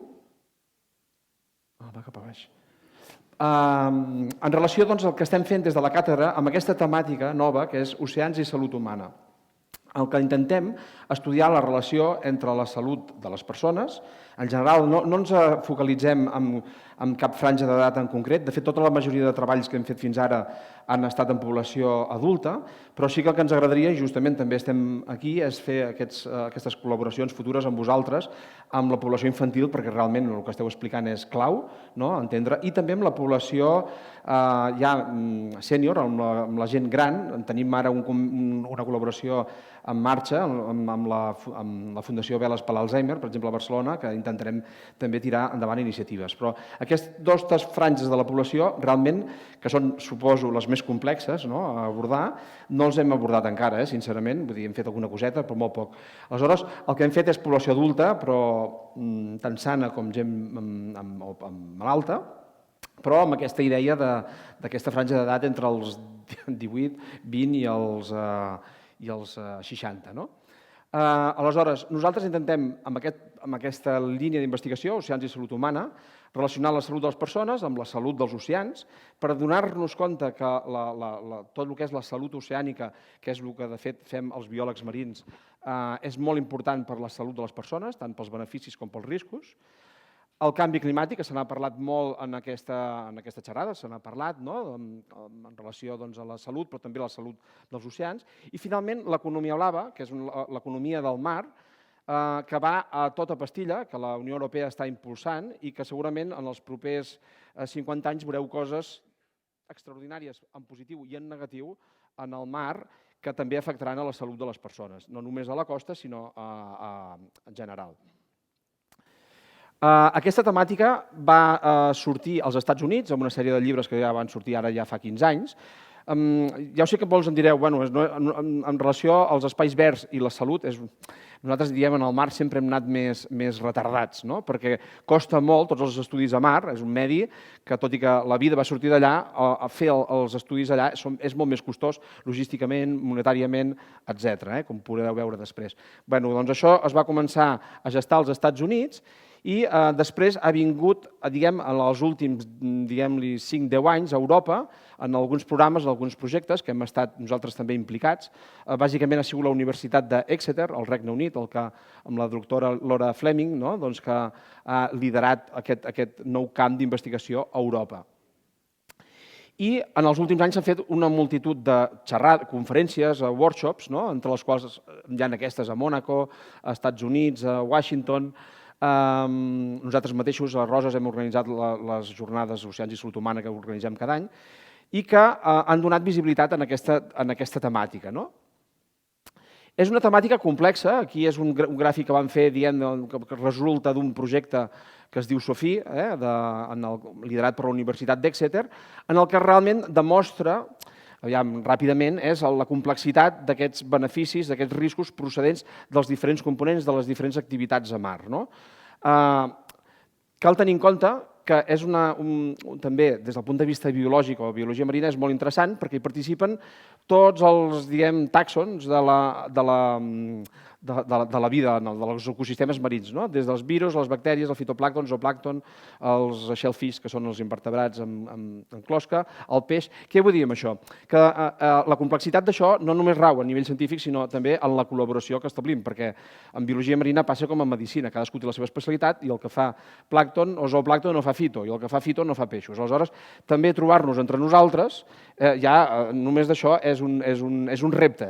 En relació al que estem fent des de la càtedra amb aquesta temàtica nova, que és oceans i salut humana, el que intentem estudiar la relació entre la salut de les persones. En general, no ens focalitzem en cap franja d'edat en concret. De fet, tota la majoria de treballs que hem fet fins ara han estat en població adulta, però sí que el que ens agradaria, i justament també estem aquí, és fer aquestes col·laboracions futures amb vosaltres, amb la població infantil, perquè realment el que esteu explicant és clau, entendre, i també amb la població ja sènior, amb la gent gran. Tenim ara una col·laboració en marxa amb la Fundació Veles per l'Alzheimer, per exemple, a Barcelona, que intentarem també tirar endavant iniciatives. Però aquestes dues franges de la població, realment, que són, suposo, les més complexes a abordar, no els hem abordat encara, sincerament. Vull dir, hem fet alguna coseta, però molt poc. Aleshores, el que hem fet és població adulta, però tant sana com gent malalta, però amb aquesta idea d'aquesta franja d'edat entre els 18, 20 i els 60. Aleshores, nosaltres intentem, amb aquesta línia d'investigació, Oceans i Salut Humana, relacionar la salut de les persones amb la salut dels oceans per donar-nos compte que tot el que és la salut oceànica, que és el que de fet fem els biòlegs marins, és molt important per la salut de les persones, tant pels beneficis com pels riscos. El canvi climàtic, que se n'ha parlat molt en aquesta xerrada, se n'ha parlat en relació a la salut, però també a la salut dels oceans. I finalment l'economia blava, que és l'economia del mar, que va a tota pastilla, que la Unió Europea està impulsant i que segurament en els propers 50 anys veureu coses extraordinàries en positiu i en negatiu en el mar que també afectaran a la salut de les persones, no només a la costa, sinó en general. Aquesta temàtica va sortir als Estats Units amb una sèrie de llibres que ja van sortir ara ja fa 15 anys. Ja ho sé que molts em direu, en relació als espais verds i la salut, nosaltres diem en el mar sempre hem anat més retardats, perquè costa molt, tots els estudis a mar, és un medi que tot i que la vida va sortir d'allà, fer els estudis allà és molt més costós logísticament, monetàriament, etc., com podreu veure després. Doncs això es va començar a gestar als Estats Units i després ha vingut, en els últims 5-10 anys a Europa, en alguns programes, en alguns projectes que hem estat nosaltres també implicats. Bàsicament ha sigut la Universitat d'Exeter, al Regne Unit, amb la doctora Laura Fleming, que ha liderat aquest nou camp d'investigació a Europa. I en els últims anys s'han fet una multitud de conferències, workshops, entre les quals hi ha aquestes a Mònaco, als Estats Units, a Washington. Nosaltres mateixos a Roses hem organitzat les jornades Oceans i Salut Humana que organitzem cada any i que han donat visibilitat en aquesta temàtica. És una temàtica complexa. Aquí és un gràfic que vam fer que resulta d'un projecte que es diu SOFI, liderat per la Universitat d'Exeter, en el que realment demostra ràpidament és la complexitat d'aquests beneficis, d'aquests riscos procedents dels diferents components de les diferents activitats a mar. Cal tenir en compte que és també des del punt de vista biològic o biologia marina és molt interessant perquè hi participen tots els tàxons de la vida, dels ecosistemes marins, des dels virus, les bactèries, el fitoplàncton, zooplàncton, els shellfish, que són els invertebrats en closca, el peix. Què vull dir amb això? Que la complexitat d'això no només rau a nivell científic, sinó també en la col·laboració que establim, perquè en biologia marina passa com en medicina, cadascú té la seva especialitat i el que fa plàncton o zooplàncton no fa fito, i el que fa fito no fa peixos. Aleshores, també trobar-nos entre nosaltres, ja només d'això és un repte.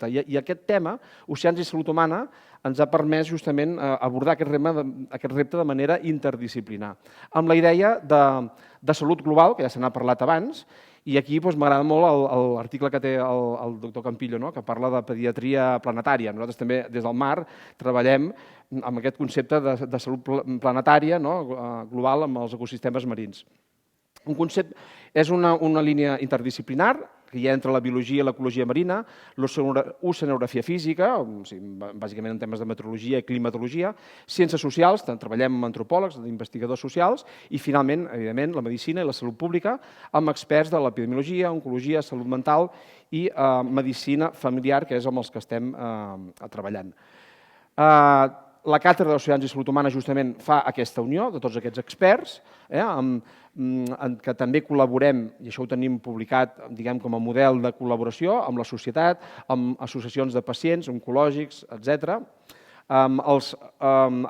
I aquest tema, Oceans i Salut Humana, ens ha permès justament abordar aquest repte de manera interdisciplinar, amb la idea de salut global, que ja se n'ha parlat abans, i aquí m'agrada molt l'article que té el doctor Campillo, que parla de pediatria planetària. Nosaltres també des del mar treballem amb aquest concepte de salut planetària global amb els ecosistemes marins. Un concepte és una línia interdisciplinar que hi ha entre la biologia i l'ecologia marina, l'oceanografia física, bàsicament en temes de meteorologia i climatologia, ciències socials, treballem amb antropòlegs, investigadors socials, i finalment, evidentment, la medicina i la salut pública, amb experts de l'epidemiologia, oncologia, salut mental i medicina familiar, que és amb els que estem treballant. La Càtedra d'Oceans i Salut Humana justament fa aquesta unió de tots aquests experts, en què també col·laborem, i això ho tenim publicat, diguem, com a model de col·laboració amb la societat, amb associacions de pacients, oncològics, etc., amb els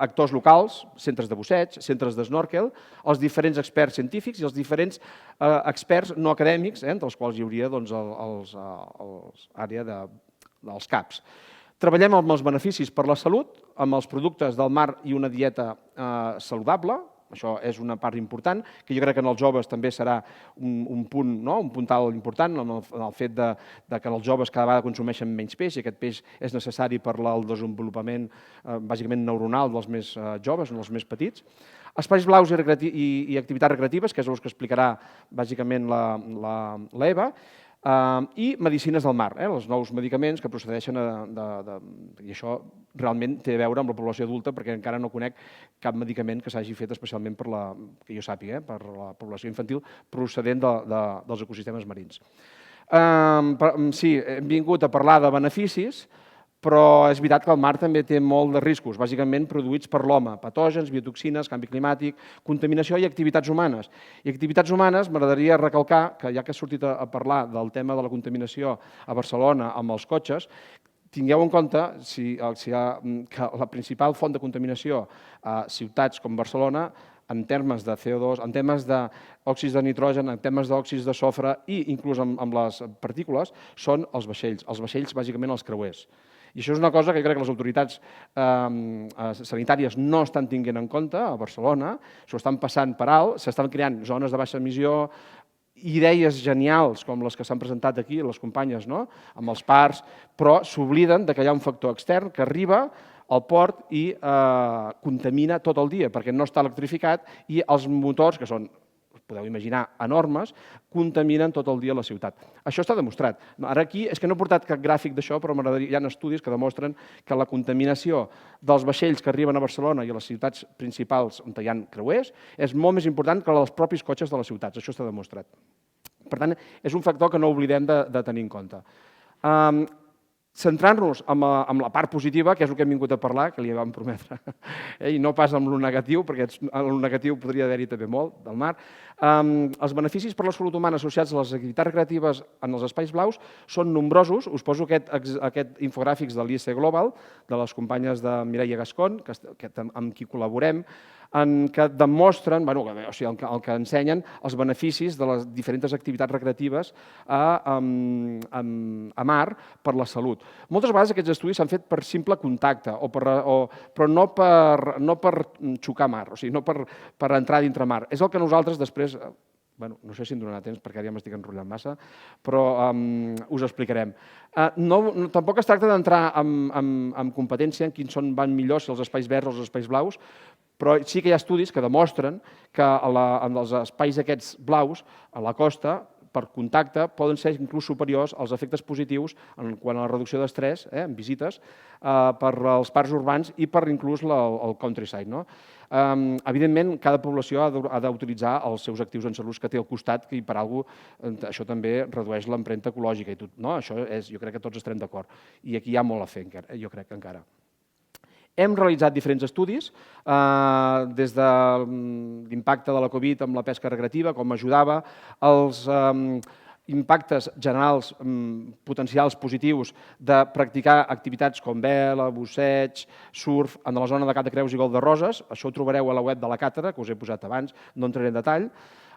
actors locals, centres de busseig, centres d'snorkel, els diferents experts científics i els diferents experts no acadèmics, entre els quals hi hauria l'àrea dels CAPs. Treballem amb els beneficis per la salut, amb els productes del mar i una dieta saludable. Això és una part important, que jo crec que en els joves també serà un puntal important, en el fet que els joves cada vegada consumeixen menys peix, i aquest peix és necessari per al desenvolupament bàsicament neuronal dels més joves, dels més petits. Espais blaus i activitats recreatives, que és el que explicarà bàsicament l'Eva, i medicines del mar, els nous medicaments que procedeixen i això realment té a veure amb la població adulta, perquè encara no conec cap medicament que s'hagi fet especialment que jo sàpiga, per la població infantil procedent dels ecosistemes marins. Sí, hem vingut a parlar de beneficis, però és veritat que el mar també té molt de riscos, bàsicament produïts per l'home, patògens, biotoxines, canvi climàtic, contaminació i activitats humanes. I activitats humanes, m'agradaria recalcar que ja que he sortit a parlar del tema de la contaminació a Barcelona amb els cotxes, tingueu en compte que la principal font de contaminació a ciutats com Barcelona, en termes de CO2, en termes d'òxids de nitrogen, en termes d'òxids de sofre i inclús amb les partícules, són els vaixells. Els vaixells, bàsicament, els creuers. I això és una cosa que jo crec que les autoritats sanitàries no estan tenint en compte a Barcelona, s'ho estan passant per alt, s'estan creant zones de baixa emissió, idees genials com les que s'han presentat aquí, les companyes, amb els parcs, però s'obliden que hi ha un factor extern que arriba al port i contamina tot el dia, perquè no està electrificat i els motors, que són, podeu imaginar, enormes, contaminen tot el dia la ciutat. Això està demostrat. Ara aquí és que no he portat cap gràfic d'això, però hi ha estudis que demostren que la contaminació dels vaixells que arriben a Barcelona i a les ciutats principals on hi ha creuers és molt més important que els propis cotxes de les ciutats. Això està demostrat. Per tant, és un factor que no oblidem de tenir en compte. Centrant-nos en la part positiva, que és el que hem vingut a parlar, que li vam prometre, i no pas amb el negatiu, perquè el negatiu podria haver-hi també molt, del mar. Els beneficis per la salut humana associats a les activitats recreatives en els espais blaus són nombrosos. Us poso aquest infogràfics de l'IC Global, de les companyes de Mireia Gascon, amb qui col·laborem, en què demostren, el que ensenyen els beneficis de les diferents activitats recreatives a mar per la salut. Moltes vegades aquests estudis s'han fet per simple contacte, però no per xocar mar, o sigui, no per entrar dintre mar. És el que nosaltres després, no sé si em donarà temps perquè ara ja m'estic enrotllant massa, però us explicarem. Tampoc es tracta d'entrar en competència en quins van millors, si els espais verds o els espais blaus, però sí que hi ha estudis que demostren que en els espais aquests blaus, a la costa, per contacte, poden ser inclús superiors als efectes positius en quant a la reducció d'estrès, en visites, per als parcs urbans i per inclús el countryside. Evidentment, cada població ha d'utilitzar els seus actius en salut que té al costat, i per alguna cosa això també redueix l'empremta ecològica i tot. Això jo crec que tots estarem d'acord. I aquí hi ha molt a fer, jo crec que encara. Hem realitzat diferents estudis, des de l'impacte de la Covid amb la pesca recreativa, com ajudava, els impactes generals potencials positius de practicar activitats com vela, busseig, surf, en la zona de Cap de Creus i Golf de Roses. Això ho trobareu a la web de la càtedra, que us he posat abans, no entraré en detall.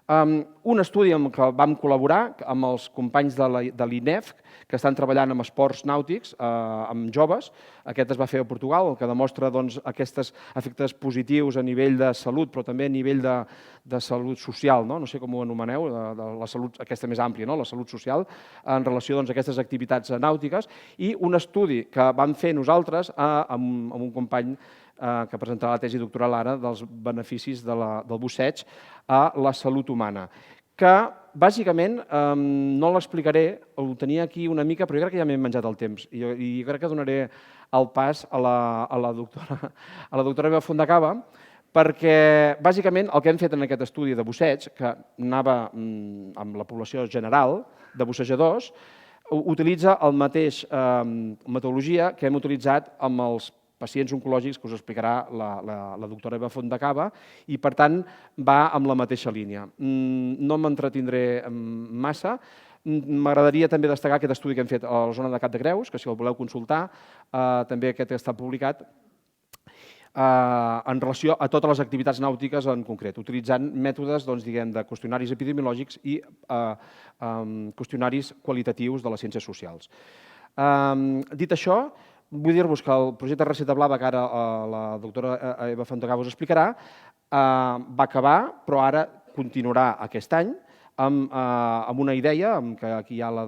Un estudi amb què vam col·laborar amb els companys de l'INEF, que estan treballant amb esports nàutics, amb joves. Aquest es va fer a Portugal, el que demostra aquests efectes positius a nivell de salut, però també a nivell de salut social, no sé com ho anomeneu, de la salut aquesta més àmplia, la salut social, en relació a aquestes activitats nàutiques. I un estudi que vam fer nosaltres amb un company que presentarà la tesi doctoral ara dels beneficis del busseig a la salut humana, que bàsicament no l'explicaré, ho tenia aquí una mica, però jo crec que ja m'he menjat el temps i jo crec que donaré el pas a la doctora Eva Fontdecaba, perquè bàsicament el que hem fet en aquest estudi de busseig, que anava amb la població general de bussejadors, utilitza la mateixa metodologia que hem utilitzat amb els pacients oncològics que us explicarà la doctora Eva Fontdecaba i, per tant, va amb la mateixa línia. No m'entretindré massa. M'agradaria també destacar aquest estudi que hem fet a la zona de Cap de Creus, que si el voleu consultar, també aquest està publicat, en relació a totes les activitats nàutiques en concret, utilitzant mètodes de qüestionaris epidemiològics i qüestionaris qualitatius de les ciències socials. Dit això, vull dir-vos que el projecte Recepta Blava, que ara la doctora Eva Fontdecaba us explicarà, va acabar, però ara continuarà aquest any amb una idea, que aquí hi ha el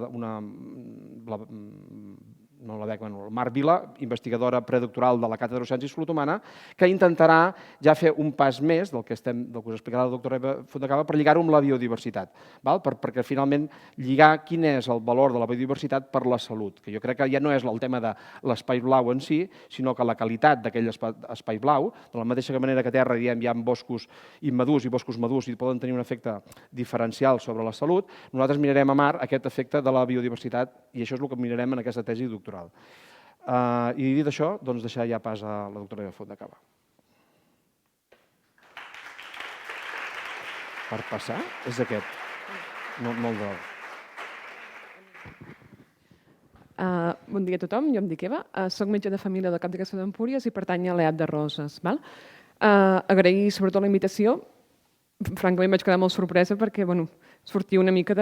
Marc Vila, investigadora predoctoral de la Càtedra de Ciències i Salut Humana, que intentarà ja fer un pas més del que us explicarà la doctora Eva Fontdecaba per lligar-ho amb la biodiversitat, perquè finalment lligar quin és el valor de la biodiversitat per la salut, que jo crec que ja no és el tema de l'espai blau en si, sinó que la qualitat d'aquell espai blau, de la mateixa manera que a terra hi ha boscos immadurs i boscos madurs i poden tenir un efecte diferencial sobre la salut, nosaltres mirarem a mar aquest efecte de la biodiversitat i això és el que mirarem en aquesta tesi doctoral. I dit això, doncs deixar ja pas a la doctora Eva Fontdecaba. Per passar és aquest. Molt de... Bon dia a tothom, jo em dic Eva, soc metge de família del Cap de Creus d'Empúries i pertany a l'EAP de Roses. Agrair sobretot la invitació, francament vaig quedar molt sorpresa perquè sortia una mica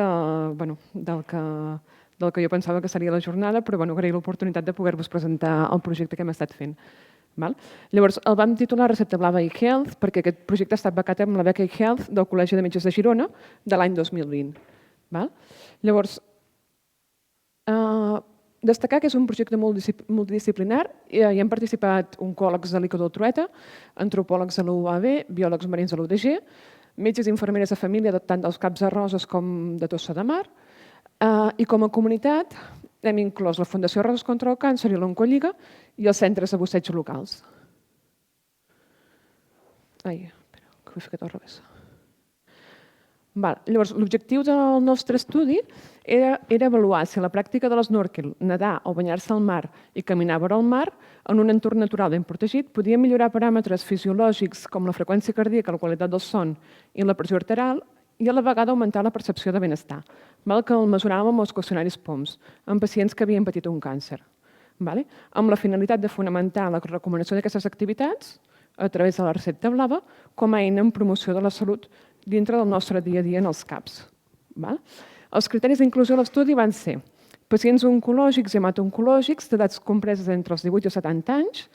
del que jo pensava que seria la jornada, però agrair l'oportunitat de poder-vos presentar el projecte que hem estat fent. Llavors, el vam titular Recepta Blava eHealth perquè aquest projecte ha estat becat amb la beca eHealth del Col·legi de Metges de Girona de l'any 2020. Llavors, destacar que és un projecte multidisciplinar. Hi han participat oncòlegs de l'ICO del Trueta, antropòlegs de la UAB, biòlegs marins de l'UDG, metges i infermeres de família tant dels Caps de Roses com de Tossa de Mar, i com a comunitat hem inclòs la Fundació Roses contra el Càncer i l'Oncolliga i els centres de busseig locals. Ai, espera, que ho he ficat al revés. Llavors, l'objectiu del nostre estudi era avaluar si la pràctica de l'esnòrquel, nedar o banyar-se al mar i caminar vora el mar en un entorn natural ben protegit podia millorar paràmetres fisiològics com la freqüència cardíaca, la qualitat del son i la pressió arterial i a la vegada augmentar la percepció de benestar, que el mesuràvem amb els qüestionaris POMS, en pacients que havien patit un càncer, amb la finalitat de fonamentar la recomanació d'aquestes activitats a través de la Recepta Blava com a eina en promoció de la salut dintre del nostre dia a dia en els CAPs. Els criteris d'inclusió de l'estudi van ser pacients oncològics i hemato-oncològics d'edats compreses entre els 18 i 70 anys,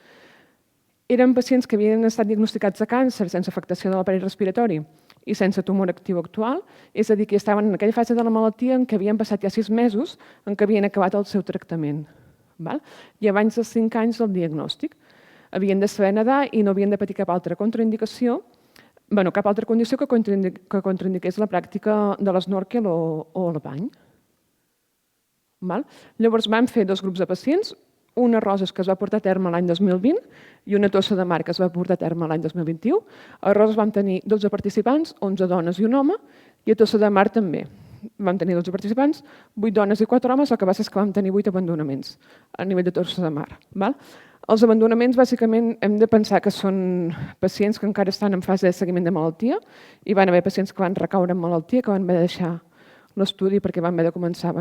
eren pacients que havien estat diagnosticats de càncer sense afectació de l'aparell respiratori i sense tumor actiu actual, és a dir, que estaven en aquella fase de la malaltia en què havien passat ja 6 mesos en què havien acabat el seu tractament. I abans dels 5 anys del diagnòstic. Havien de saber nedar i no havien de patir cap altra contraindicació, cap altra condició que contraindiqués la pràctica de l'esnòrquel o el bany. Llavors vam fer 2 grups de pacients, una Roses que es va portar a terme l'any 2020 i una Tossa de Mar que es va portar a terme l'any 2021. A Roses vam tenir 12 participants, 11 dones i un home, i a Tossa de Mar també. Vam tenir 12 participants, 8 dones i 4 homes, el que passa és que vam tenir 8 abandonaments a nivell de Tossa de Mar. Els abandonaments, bàsicament, hem de pensar que són pacients que encara estan en fase de seguiment de malaltia i van haver pacients que van recaure en malaltia, que van haver de deixar l'estudi perquè van haver de començar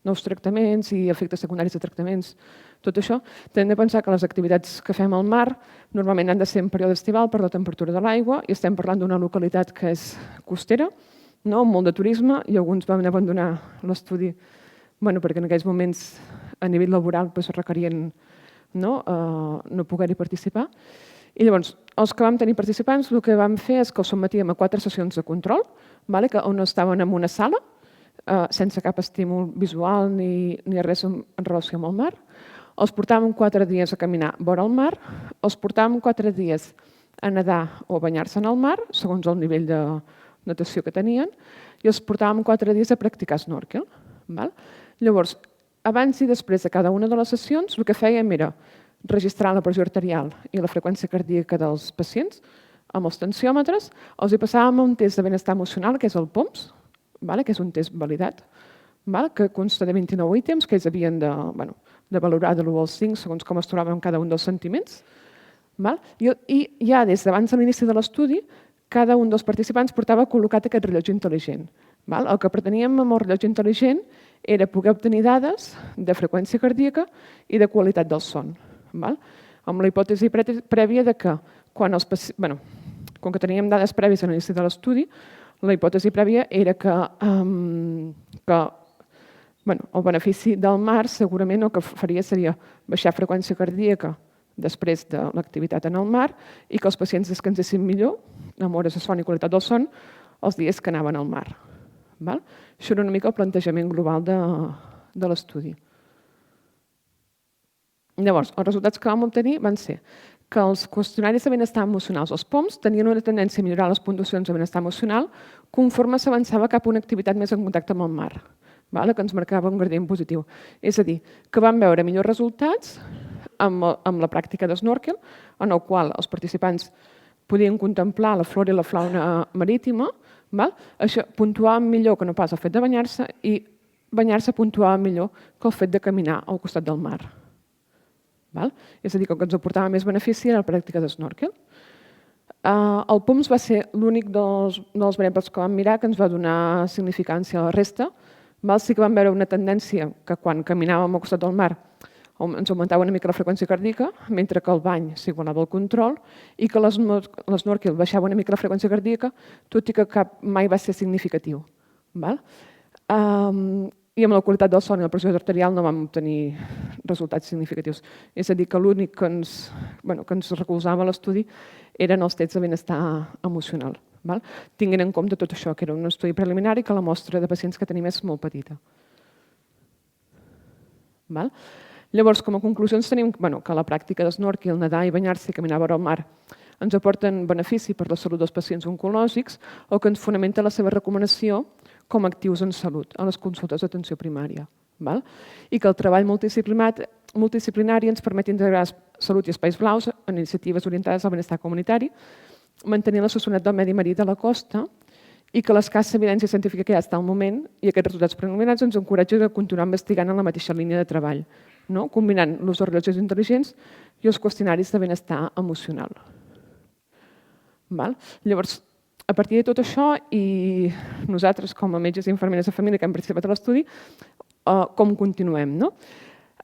nous tractaments i efectes secundaris de tractaments, tot això. Hem de pensar que les activitats que fem al mar normalment han de ser en període estival per la temperatura de l'aigua i estem parlant d'una localitat que és costera, amb molt de turisme, i alguns van abandonar l'estudi perquè en aquells moments a nivell laboral requerien no poder-hi participar. I llavors, els que vam tenir participants, el que vam fer és que els sotmetíem a 4 sessions de control, on estaven en una sala, sense cap estímul visual ni res en relació amb el mar. Els portàvem 4 dies a caminar vora el mar, els portàvem 4 dies a nedar o a banyar-se en el mar, segons el nivell de natació que tenien, i els portàvem 4 dies a practicar snorkel. Llavors, abans i després de cada una de les sessions, el que fèiem era registrar la pressió arterial i la freqüència cardíaca dels pacients amb els tensiòmetres, els hi passàvem un test de benestar emocional, que és el POMS, que és un test validat, que consta de 29 ítems que ells havien de de valorar de l'1 al 5, segons com es trobaven cada un dels sentiments. I ja des d'abans de l'inici de l'estudi, cada un dels participants portava col·locat aquest rellotge intel·ligent. El que preteníem amb el rellotge intel·ligent era poder obtenir dades de freqüència cardíaca i de qualitat del son. Amb la hipòtesi prèvia de que, com que teníem dades prèvies a l'inici de l'estudi, la hipòtesi prèvia era que el benefici del mar segurament el que faria seria baixar freqüència cardíaca després de l'activitat en el mar i que els pacients descansessin millor, amb hores de son i qualitat del son, els dies que anaven al mar. Això era una mica el plantejament global de l'estudi. Llavors, els resultats que vam obtenir van ser que els qüestionaris de benestar emocional, els POMs, tenien una tendència a millorar les puntuacions de benestar emocional conforme s'avançava cap a una activitat més en contacte amb el mar, que ens marcava un gradient positiu. És a dir, que vam veure millors resultats amb la pràctica d'snorkel, en el qual els participants podien contemplar la flora i la fauna marítima, això puntuava millor que no pas el fet de banyar-se i banyar-se puntuava millor que el fet de caminar al costat del mar. És a dir, que el que ens aportava més benefici era la pràctica d'snorkel. El POMS va ser l'únic dels variables que vam mirar que ens va donar significància a la resta. Sí que vam veure una tendència que quan caminàvem al costat del mar ens augmentava una mica la freqüència cardíaca, mentre que el bany s'igualava al control i que l'snorkel baixava una mica la freqüència cardíaca, tot i que mai va ser significatiu. I amb la qualitat del son i la pressió arterial no vam obtenir resultats significatius. És a dir, que l'únic que ens recolzava l'estudi eren els tests de benestar emocional. Tinguent en compte tot això, que era un estudi preliminar i que la mostra de pacients que tenim és molt petita. Llavors, com a conclusions tenim que la pràctica d'snorkel, nedar i banyar-se i caminar vora el mar ens aporten benefici per la salut dels pacients oncològics o que ens fonamenta la seva recomanació com a actius en salut a les consultes d'atenció primària. I que el treball multidisciplinari ens permet integrar salut i espais blaus en iniciatives orientades al benestar comunitari, mantenir la sostenibilitat del medi marí de la costa i que l'escassa evidència científica que hi ha fins al moment i aquests resultats preliminars ens encoratgen a continuar investigant en la mateixa línia de treball, combinant l'ús de rellotges intel·ligents i els qüestionaris de benestar emocional. Llavors, a partir de tot això, i nosaltres com a metges i infermeres de família que hem participat a l'estudi, com continuem?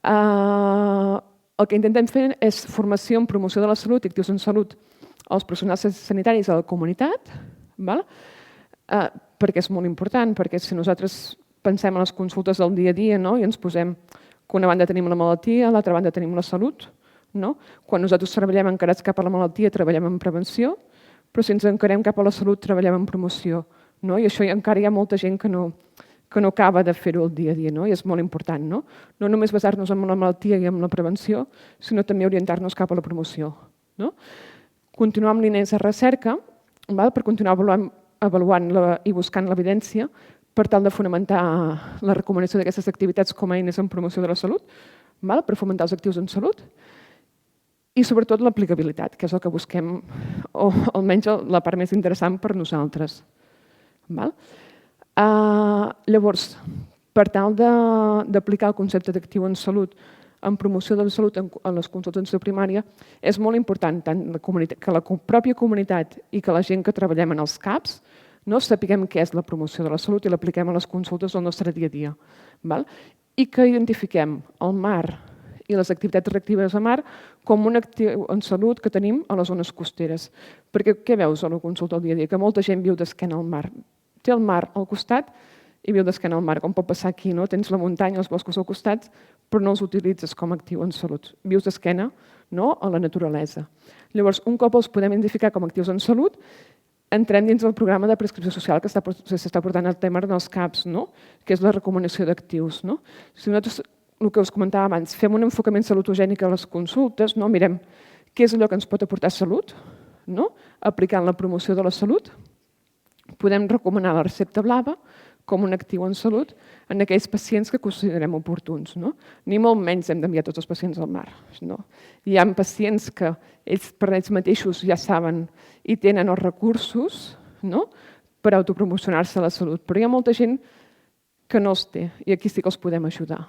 El que intentem fer és formació en promoció de la salut i actius en salut als professionals sanitaris a la comunitat, perquè és molt important, perquè si nosaltres pensem en les consultes del dia a dia i ens posem que una banda tenim la malaltia, a l'altra banda tenim la salut, quan nosaltres treballem encarats cap a la malaltia treballem en prevenció, però si ens encarem cap a la salut treballem en promoció. I això encara hi ha molta gent que no acaba de fer-ho el dia a dia, i és molt important. No només basar-nos en la malaltia i en la prevenció, sinó també orientar-nos cap a la promoció. Continuar amb línies de recerca per continuar avaluant i buscant l'evidència per tal de fonamentar la recomanació d'aquestes activitats com a eines en promoció de la salut, per fomentar els actius en salut, i sobretot l'aplicabilitat, que és el que busquem, o almenys la part més interessant per nosaltres. Llavors, per tal d'aplicar el concepte d'actiu en salut en promoció de la salut en les consultes d'atenció primària, és molt important tant que la pròpia comunitat i que la gent que treballem en els CAPs sapiguem què és la promoció de la salut i l'apliquem a les consultes del nostre dia a dia. I que identifiquem el mar i les activitats reactives a mar com un actiu en salut que tenim a les zones costeres. Perquè què veus a la consulta del dia a dia? Que molta gent viu d'esquena al mar. Té el mar al costat i viu d'esquena al mar, com pot passar aquí. Tens la muntanya, els boscos al costat, però no els utilitzes com a actiu en salut. Vius d'esquena a la naturalesa. Llavors, un cop els podem identificar com a actius en salut, entrem dins del programa de prescripció social que s'està portant al tema dels CAPs, que és la recomanació d'actius. Si nosaltres, el que us comentava abans, fem un enfocament salutogènic a les consultes, mirem què és allò que ens pot aportar salut, aplicant la promoció de la salut, podem recomanar la recepta blava com un actiu en salut en aquells pacients que considerem oportuns. Ni molt menys hem d'enviar tots els pacients al mar. Hi ha pacients que ells per ells mateixos ja saben i tenen els recursos per autopromocionar-se a la salut, però hi ha molta gent que no els té i aquí sí que els podem ajudar.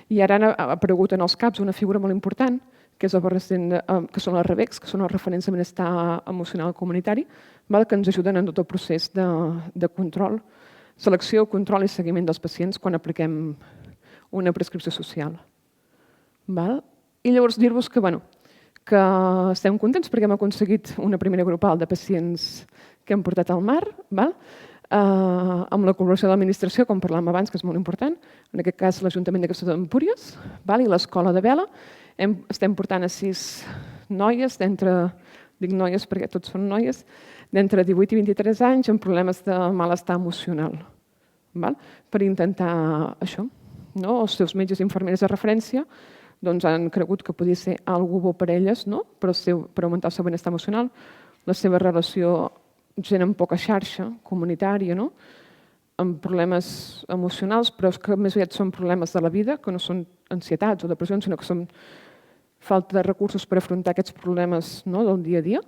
I ara ha aparegut en els CAPs una figura molt important, que són les REBECs, que són els referents de benestar emocional comunitari, que ens ajuden en tot el procés de control, selecció, control i seguiment dels pacients quan apliquem una prescripció social. I llavors dir-vos que estem contents perquè hem aconseguit una primera grupal de pacients que hem portat al mar, amb la col·laboració de l'administració, com parlàvem abans, que és molt important, en aquest cas l'Ajuntament de Castelló d'Empúries i l'Escola de Vela. Estem portant a 6 noies, dic noies perquè tots són noies, d'entre 18 i 23 anys amb problemes de malestar emocional, per intentar això. Els seus metges i infermeres de referència han cregut que podia ser alguna bo per elles per augmentar el seu benestar emocional, la seva relació gent amb poca xarxa comunitària, amb problemes emocionals, però que més aviat són problemes de la vida, que no són ansietats o depressions, sinó que són falta de recursos per afrontar aquests problemes del dia a dia.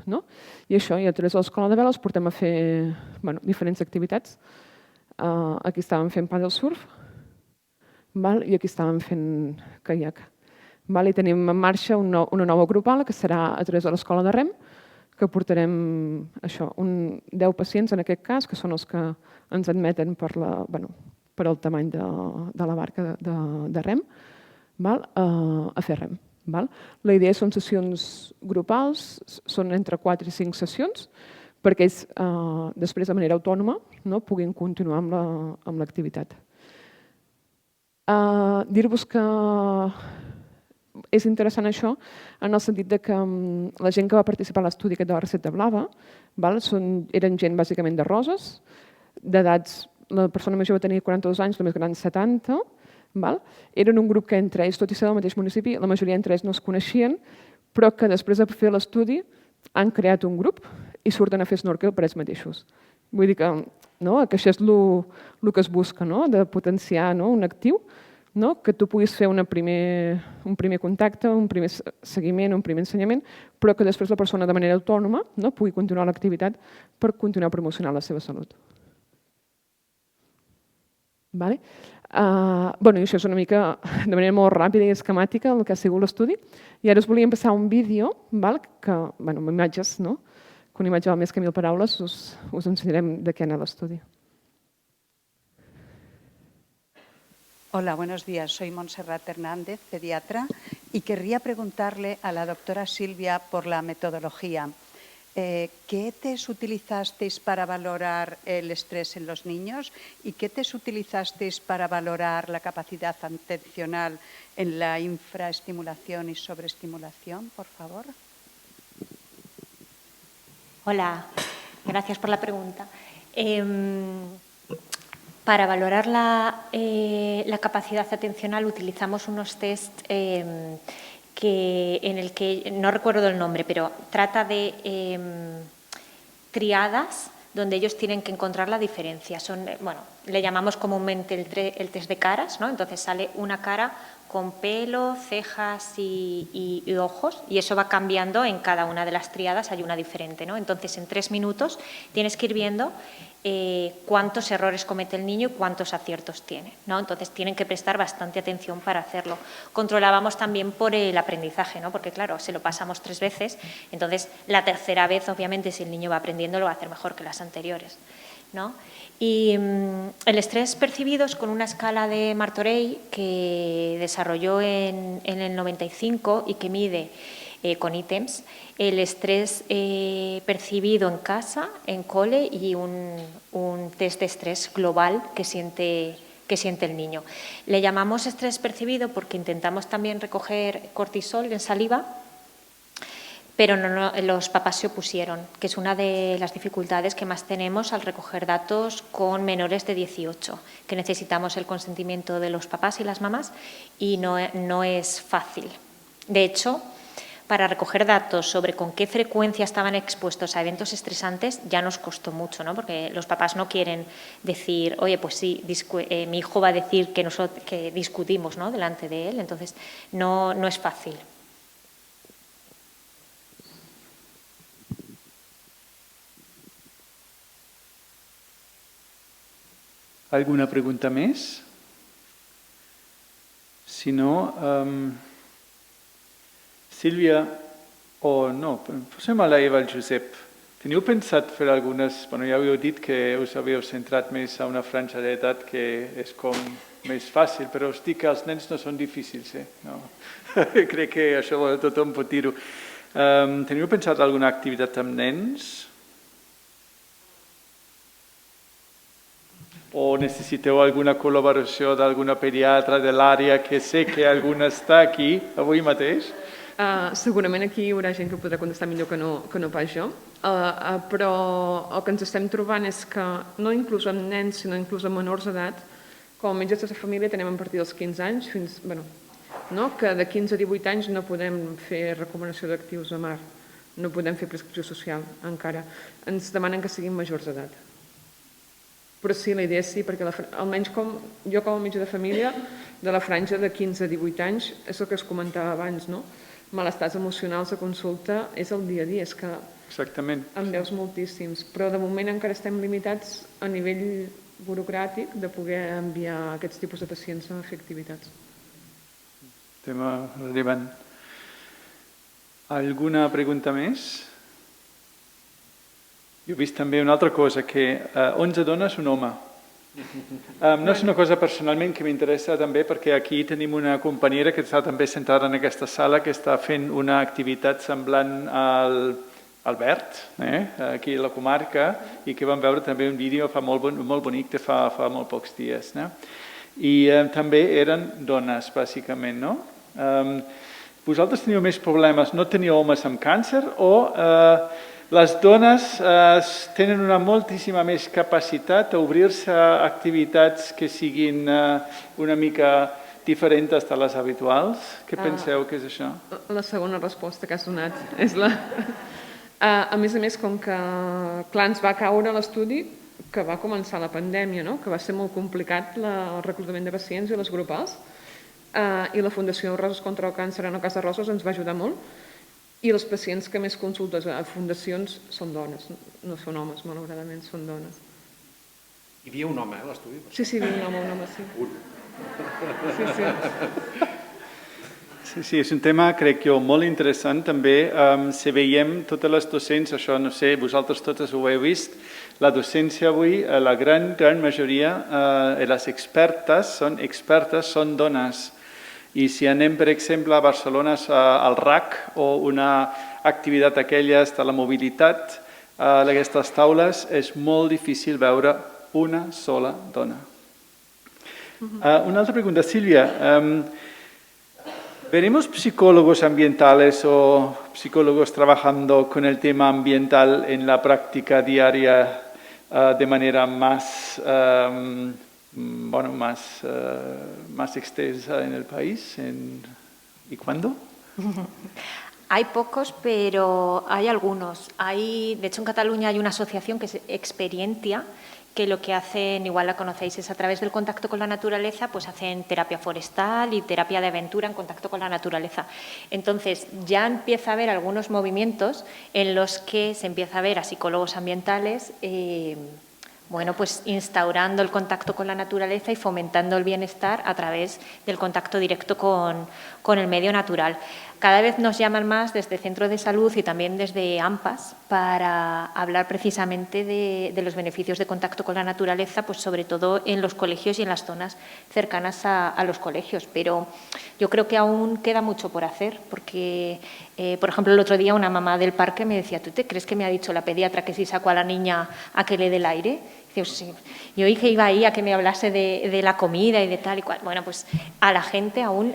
I això, i a través de l'Escola de Vela els portem a fer diferents activitats. Aquí estàvem fent pàdel surf i aquí estàvem fent caiac. I tenim en marxa una nova grupal que serà a través de l'Escola de Rem, que portarem 10 pacients, en aquest cas, que són els que ens admeten per el tamany de la barca de rem, a fer rem. La idea són sessions grupals, són entre 4 i 5 sessions, perquè ells després de manera autònoma puguin continuar amb l'activitat. Dir-vos que és interessant això en el sentit que la gent que va participar a l'estudi de la recepta blava eren gent bàsicament de Roses, d'edats, la persona major va tenir 42 anys, la més gran 70. Eren un grup que entre ells, tot i ser del mateix municipi, la majoria entre ells no es coneixien, però que després de fer l'estudi han creat un grup i surten a fer snorkel per ells mateixos. Vull dir que això és el que es busca, de potenciar un actiu, que tu puguis fer un primer contacte, un primer seguiment, un primer ensenyament, però que després la persona de manera autònoma pugui continuar l'activitat per continuar promocionant la seva salut. I això és una mica, de manera molt ràpida i esquemàtica, el que ha sigut l'estudi. I ara us volíem passar un vídeo que, amb imatges, que una imatge val més que 1000 paraules, us ensenyarem de què ha anat l'estudi. Hola, buenos días. Soy Montserrat Hernández, pediatra, y querría preguntarle a la doctora Silvia por la metodología. ¿Qué test utilizasteis para valorar el estrés en los niños y qué test utilizasteis para valorar la capacidad atencional en la infraestimulación y sobreestimulación, por favor? Hola, gracias por la pregunta. Para valorar la capacidad atencional utilizamos unos test en el que, no recuerdo el nombre, pero trata de triadas donde ellos tienen que encontrar la diferencia. Le llamamos comúnmente el test de caras, Entonces sale una cara con pelo, cejas y ojos, y eso va cambiando en cada una de las triadas, hay una diferente, Entonces, en 3 minutos tienes que ir viendo cuántos errores comete el niño y cuántos aciertos tiene, Entonces, tienen que prestar bastante atención para hacerlo. Controlábamos también por el aprendizaje, Porque, claro, se lo pasamos 3 veces, entonces, la tercera vez, obviamente, si el niño va aprendiendo, lo va a hacer mejor que las anteriores, Y el estrés percibido es con una escala de Martorell que desarrolló en el 95 y que mide con ítems el estrés percibido en casa, en cole y un test de estrés global que siente el niño. Le llamamos estrés percibido porque intentamos también recoger cortisol en saliva, pero los papás se opusieron, que es una de las dificultades que más tenemos al recoger datos con menores de 18, que necesitamos el consentimiento de los papás y las mamás y no es fácil. De hecho, para recoger datos sobre con qué frecuencia estaban expuestos a eventos estresantes ya nos costó mucho, porque los papás no quieren decir, oye, pues sí, mi hijo va a decir que discutimos delante de él, entonces no es fácil. Alguna pregunta més? Si no, Sílvia, o no, posem a la Eva el Josep. Teniu pensat fer algunes... Bueno, ja havíeu dit que us havíeu centrat més a una franja d'edat que és com més fàcil, però us dic que els nens no són difícils, No. Crec que això tothom pot dir-ho. Teniu pensat alguna activitat amb nens? O necessiteu alguna col·laboració d'alguna pediatra de l'àrea, que sé que alguna està aquí avui mateix? Segurament aquí hi haurà gent que podrà contestar millor que no pas jo, però el que ens estem trobant és que no inclús amb nens, sinó inclús amb menors d'edat, com a metges de família tenem a partir dels 15 anys fins... que de 15 a 18 anys no podem fer recomanació d'actius a mar, no podem fer prescripció social encara. Ens demanen que siguin majors d'edat. Però sí, la idea és sí, perquè almenys jo com a metge de família, de la franja de 15 a 18 anys, és el que es comentava abans, no? Malestars emocionals a consulta és el dia a dia, és que en veus moltíssims, però de moment encara estem limitats a nivell burocràtic de poder enviar aquests tipus de pacients a fer activitats. Tema rellevant. Alguna pregunta més? Jo he vist també una altra cosa, que 11 dones, un home. No és una cosa personalment que m'interessa també, perquè aquí tenim una companyera que està també sentada en aquesta sala que està fent una activitat semblant al Albert, aquí a la comarca, i que vam veure també un vídeo molt bonic de fa molt pocs dies. I també eren dones, bàsicament, no? Vosaltres teniu més problemes, no teniu homes amb càncer o les dones tenen una moltíssima més capacitat d'obrir-se a activitats que siguin una mica diferents de les habituals? Què penseu que és això? La segona resposta que has donat és la... A més, com que clar, ens va caure l'estudi que va començar la pandèmia, que va ser molt complicat el reclutament de pacients i les grupals, i la Fundació Roses contra el Càncer en el cas de Roses ens va ajudar molt, i els pacients que més consultes a fundacions són dones, no són homes, malauradament, són dones. Hi havia un home, a l'estudi? Sí, hi havia un home, sí. Sí, és un tema, crec jo, molt interessant també. Si veiem totes les docents, això no sé, vosaltres totes ho heu vist, la docència avui, la gran majoria de les expertes són dones. I si anem, per exemple, a Barcelona al RAC o una activitat d'aquelles de la mobilitat, a aquestes taules és molt difícil veure una sola dona. Una altra pregunta, Sílvia. ¿Veremos psicólogos ambientales o psicólogos trabajando con el tema ambiental en la práctica diaria de manera más extensa en el país? ¿Y cuándo? Hay pocos, pero hay algunos. De hecho, en Cataluña hay una asociación que es Experientia, que lo que hacen, igual la conocéis, es a través del contacto con la naturaleza, pues hacen terapia forestal y terapia de aventura en contacto con la naturaleza. Entonces, ya empieza a haber algunos movimientos en los que se empieza a ver a psicólogos ambientales pues instaurando el contacto con la naturaleza y fomentando el bienestar a través del contacto directo con el medio natural. Cada vez nos llaman más desde Centro de Salud y también desde AMPAS para hablar precisamente de los beneficios de contacto con la naturaleza, pues sobre todo en los colegios y en las zonas cercanas a los colegios. Pero yo creo que aún queda mucho por hacer, porque, por ejemplo, el otro día una mamá del parque me decía, ¿tú te crees que me ha dicho la pediatra que si saco a la niña a que le dé el aire? Digo, sí. Yo dije, iba ahí a que me hablase de la comida y de tal y cual. Bueno, pues a la gente aún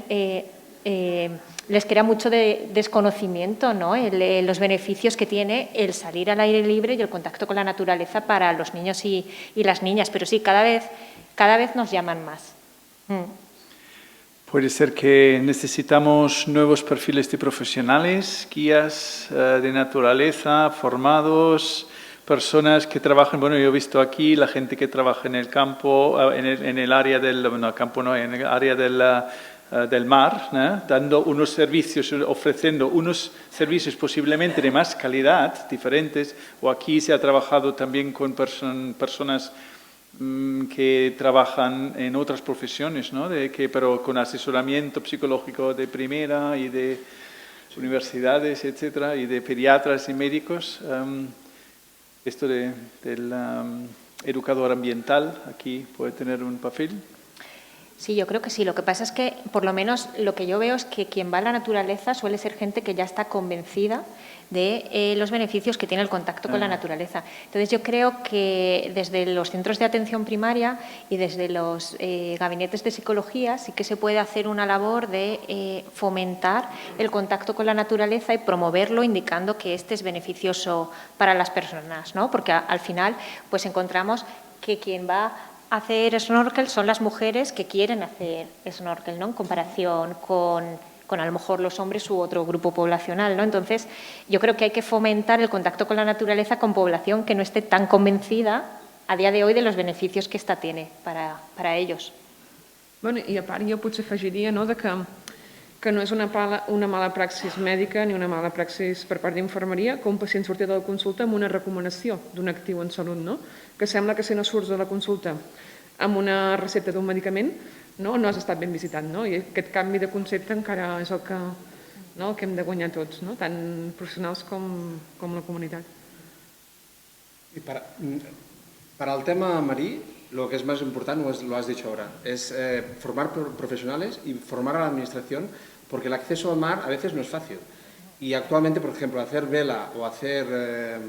les crea mucho de desconocimiento, ¿no? Los beneficios que tiene el salir al aire libre y el contacto con la naturaleza para los niños y las niñas. Pero sí, cada vez nos llaman más. Puede ser que necesitamos nuevos perfiles de profesionales, guías de naturaleza, formados, personas que trabajan, yo he visto aquí la gente que trabaja en el campo, en el área del, en el área del mar, dando unos servicios, ofreciendo unos servicios posiblemente de más calidad, diferentes, o aquí se ha trabajado también con personas que trabajan en otras profesiones, ¿no? Pero con asesoramiento psicológico de primera y de universidades, etcétera, y de pediatras y médicos. Esto del educador ambiental aquí puede tener un papel. Sí, yo creo que sí. Lo que pasa es que, por lo menos, lo que yo veo es que quien va a la naturaleza suele ser gente que ya está convencida de los beneficios que tiene el contacto con la naturaleza. Entonces, yo creo que desde los centros de atención primaria y desde los gabinetes de psicología sí que se puede hacer una labor de fomentar el contacto con la naturaleza y promoverlo, indicando que este es beneficioso para las personas, ¿no? Porque al final, pues encontramos que quien va hacer snorkel son las mujeres que quieren hacer snorkel, ¿no? En comparación con a lo mejor los hombres u otro grupo poblacional, ¿no? Entonces, yo creo que hay que fomentar el contacto con la naturaleza con población que no esté tan convencida a día de hoy de los beneficios que esta tiene para ellos. Bueno, i a part jo potser afegiria, no, que no és una mala praxis mèdica ni una mala praxis per part d'infermeria que un pacient surti de la consulta amb una recomanació d'un actiu en salut, no? Que sembla que si no surts de la consulta amb una recepta d'un medicament no has estat ben visitat, no? I aquest canvi de concepte encara és el que hem de guanyar tots, no? Tant professionals com la comunitat. Y para el tema marí, lo que es más importante, lo has dicho ahora, es formar profesionales y formar a la administración, porque el acceso al mar a veces no es fácil. Y actualmente, por ejemplo, hacer vela o hacer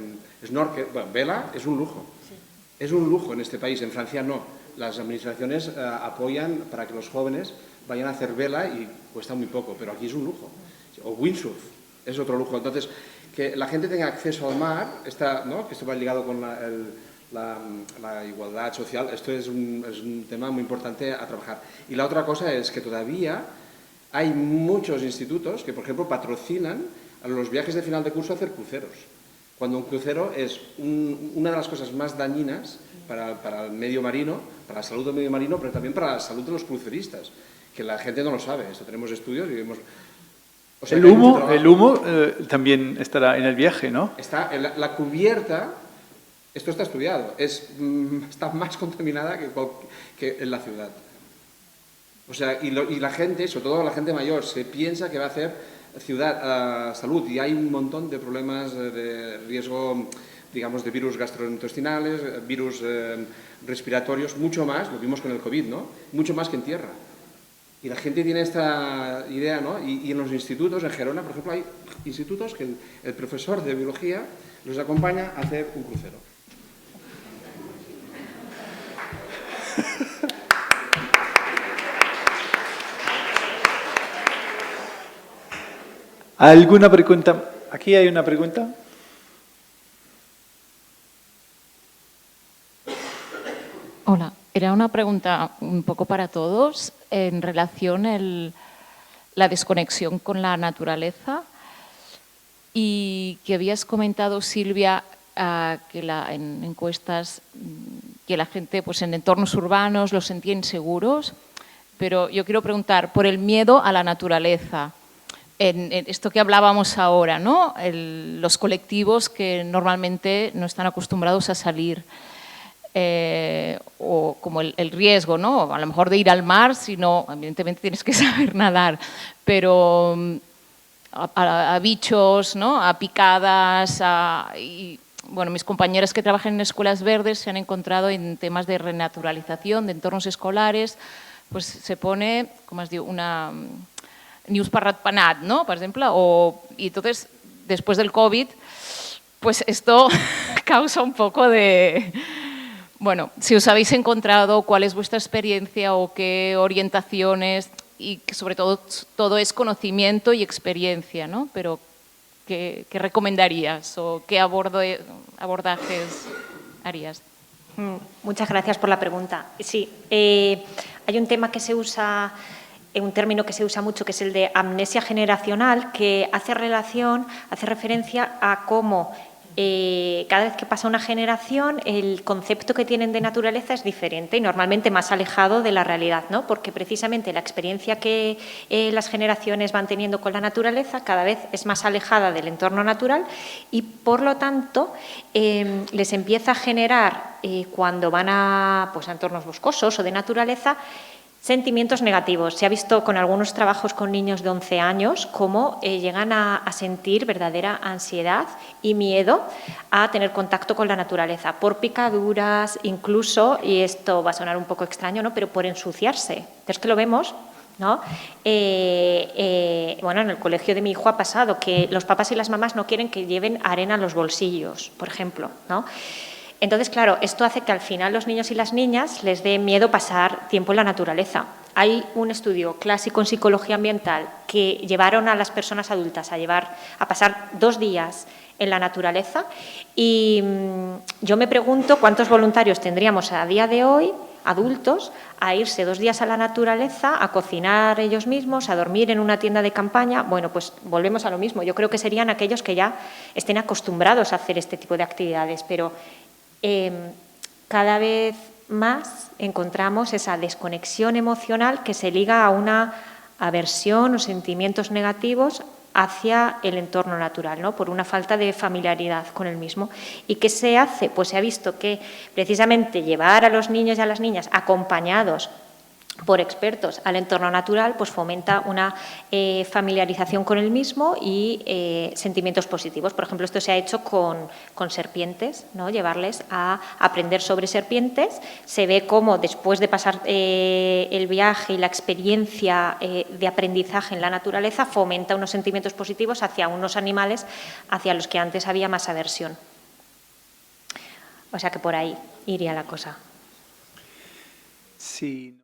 snorkel, bueno, vela es un lujo. Sí. Es un lujo en este país, en Francia no. Las administraciones apoyan para que los jóvenes vayan a hacer vela y cuesta muy poco, pero aquí es un lujo. O windsurf, es otro lujo. Entonces, que la gente tenga acceso al mar, ¿no? Que esto va ligado con la igualdad social, esto es un tema muy importante a trabajar. Y la otra cosa es que todavía hay muchos institutos que, por ejemplo, patrocinan a los viajes de final de curso a hacer cruceros. Cuando un crucero es una de las cosas más dañinas para el medio marino, para la salud del medio marino, pero también para la salud de los cruceristas, que la gente no lo sabe. Esto tenemos estudios y vemos... O sea, el humo también estará en el viaje, ¿no? Está en la cubierta. Esto está estudiado, está más contaminada que en la ciudad. O sea, y la gente, sobre todo la gente mayor, se piensa que va a hacer ciudad salud, y hay un montón de problemas de riesgo, digamos, de virus gastrointestinales, virus respiratorios, mucho más, lo vimos con el COVID, ¿no? Mucho más que en tierra. Y la gente tiene esta idea, ¿no? Y en los institutos, en Gerona, por ejemplo, hay institutos que el profesor de biología los acompaña a hacer un crucero. ¿Alguna pregunta? Aquí hay una pregunta. Hola, era una pregunta un poco para todos en relación a la desconexión con la naturaleza, y que habías comentado, Silvia, que en encuestas que la gente pues en entornos urbanos los sentía inseguros, pero yo quiero preguntar por el miedo a la naturaleza. En esto que hablábamos ahora, ¿no? Los colectivos que normalmente no están acostumbrados a salir, o como el riesgo, ¿no? A lo mejor de ir al mar, si no, evidentemente tienes que saber nadar, pero a bichos, ¿no? A picadas, y, bueno, mis compañeras que trabajan en escuelas verdes se han encontrado en temas de renaturalización de entornos escolares, pues se pone, com es diu, una... ni us parratpanat, ¿no? Por ejemplo, y entonces, después del COVID, pues esto causa un poco de... Bueno, si os habéis encontrado, cuál es vuestra experiencia o qué orientaciones, y que sobre todo es conocimiento y experiencia, ¿no? Pero ¿qué recomendarías o qué abordajes harías? Muchas gracias por la pregunta. Sí, hay un tema que se usa... un término que se usa mucho, que es el de amnesia generacional, que hace referencia a cómo cada vez que pasa una generación, el concepto que tienen de naturaleza es diferente y normalmente más alejado de la realidad, ¿no? Porque precisamente la experiencia que las generaciones van teniendo con la naturaleza cada vez es más alejada del entorno natural y, por lo tanto, les empieza a generar, cuando van a entornos boscosos o de naturaleza, sentimientos negativos. Se ha visto con algunos trabajos con niños de 11 años cómo llegan a sentir verdadera ansiedad y miedo a tener contacto con la naturaleza, por picaduras, incluso, y esto va a sonar un poco extraño, ¿no?, pero por ensuciarse. Es que lo vemos, ¿no? En el colegio de mi hijo ha pasado que los papás y las mamás no quieren que lleven arena a los bolsillos, por ejemplo, ¿no? Entonces, claro, esto hace que al final los niños y las niñas les dé miedo pasar tiempo en la naturaleza. Hay un estudio clásico en psicología ambiental que llevaron a las personas adultas a pasar 2 días en la naturaleza y yo me pregunto cuántos voluntarios tendríamos a día de hoy, adultos, a irse 2 días a la naturaleza, a cocinar ellos mismos, a dormir en una tienda de campaña. Bueno, pues volvemos a lo mismo. Yo creo que serían aquellos que ya estén acostumbrados a hacer este tipo de actividades, pero cada vez más encontramos esa desconexión emocional que se liga a una aversión o sentimientos negativos hacia el entorno natural, ¿no?, por una falta de familiaridad con el mismo. ¿Y qué se hace? Pues se ha visto que precisamente llevar a los niños y a las niñas acompañados por expertos al entorno natural, pues fomenta una familiarización con el mismo y sentimientos positivos. Por ejemplo, esto se ha hecho con serpientes, ¿no?, llevarles a aprender sobre serpientes. Se ve cómo después de pasar el viaje y la experiencia de aprendizaje en la naturaleza fomenta unos sentimientos positivos hacia unos animales hacia los que antes había más aversión. O sea que por ahí iría la cosa. Sí.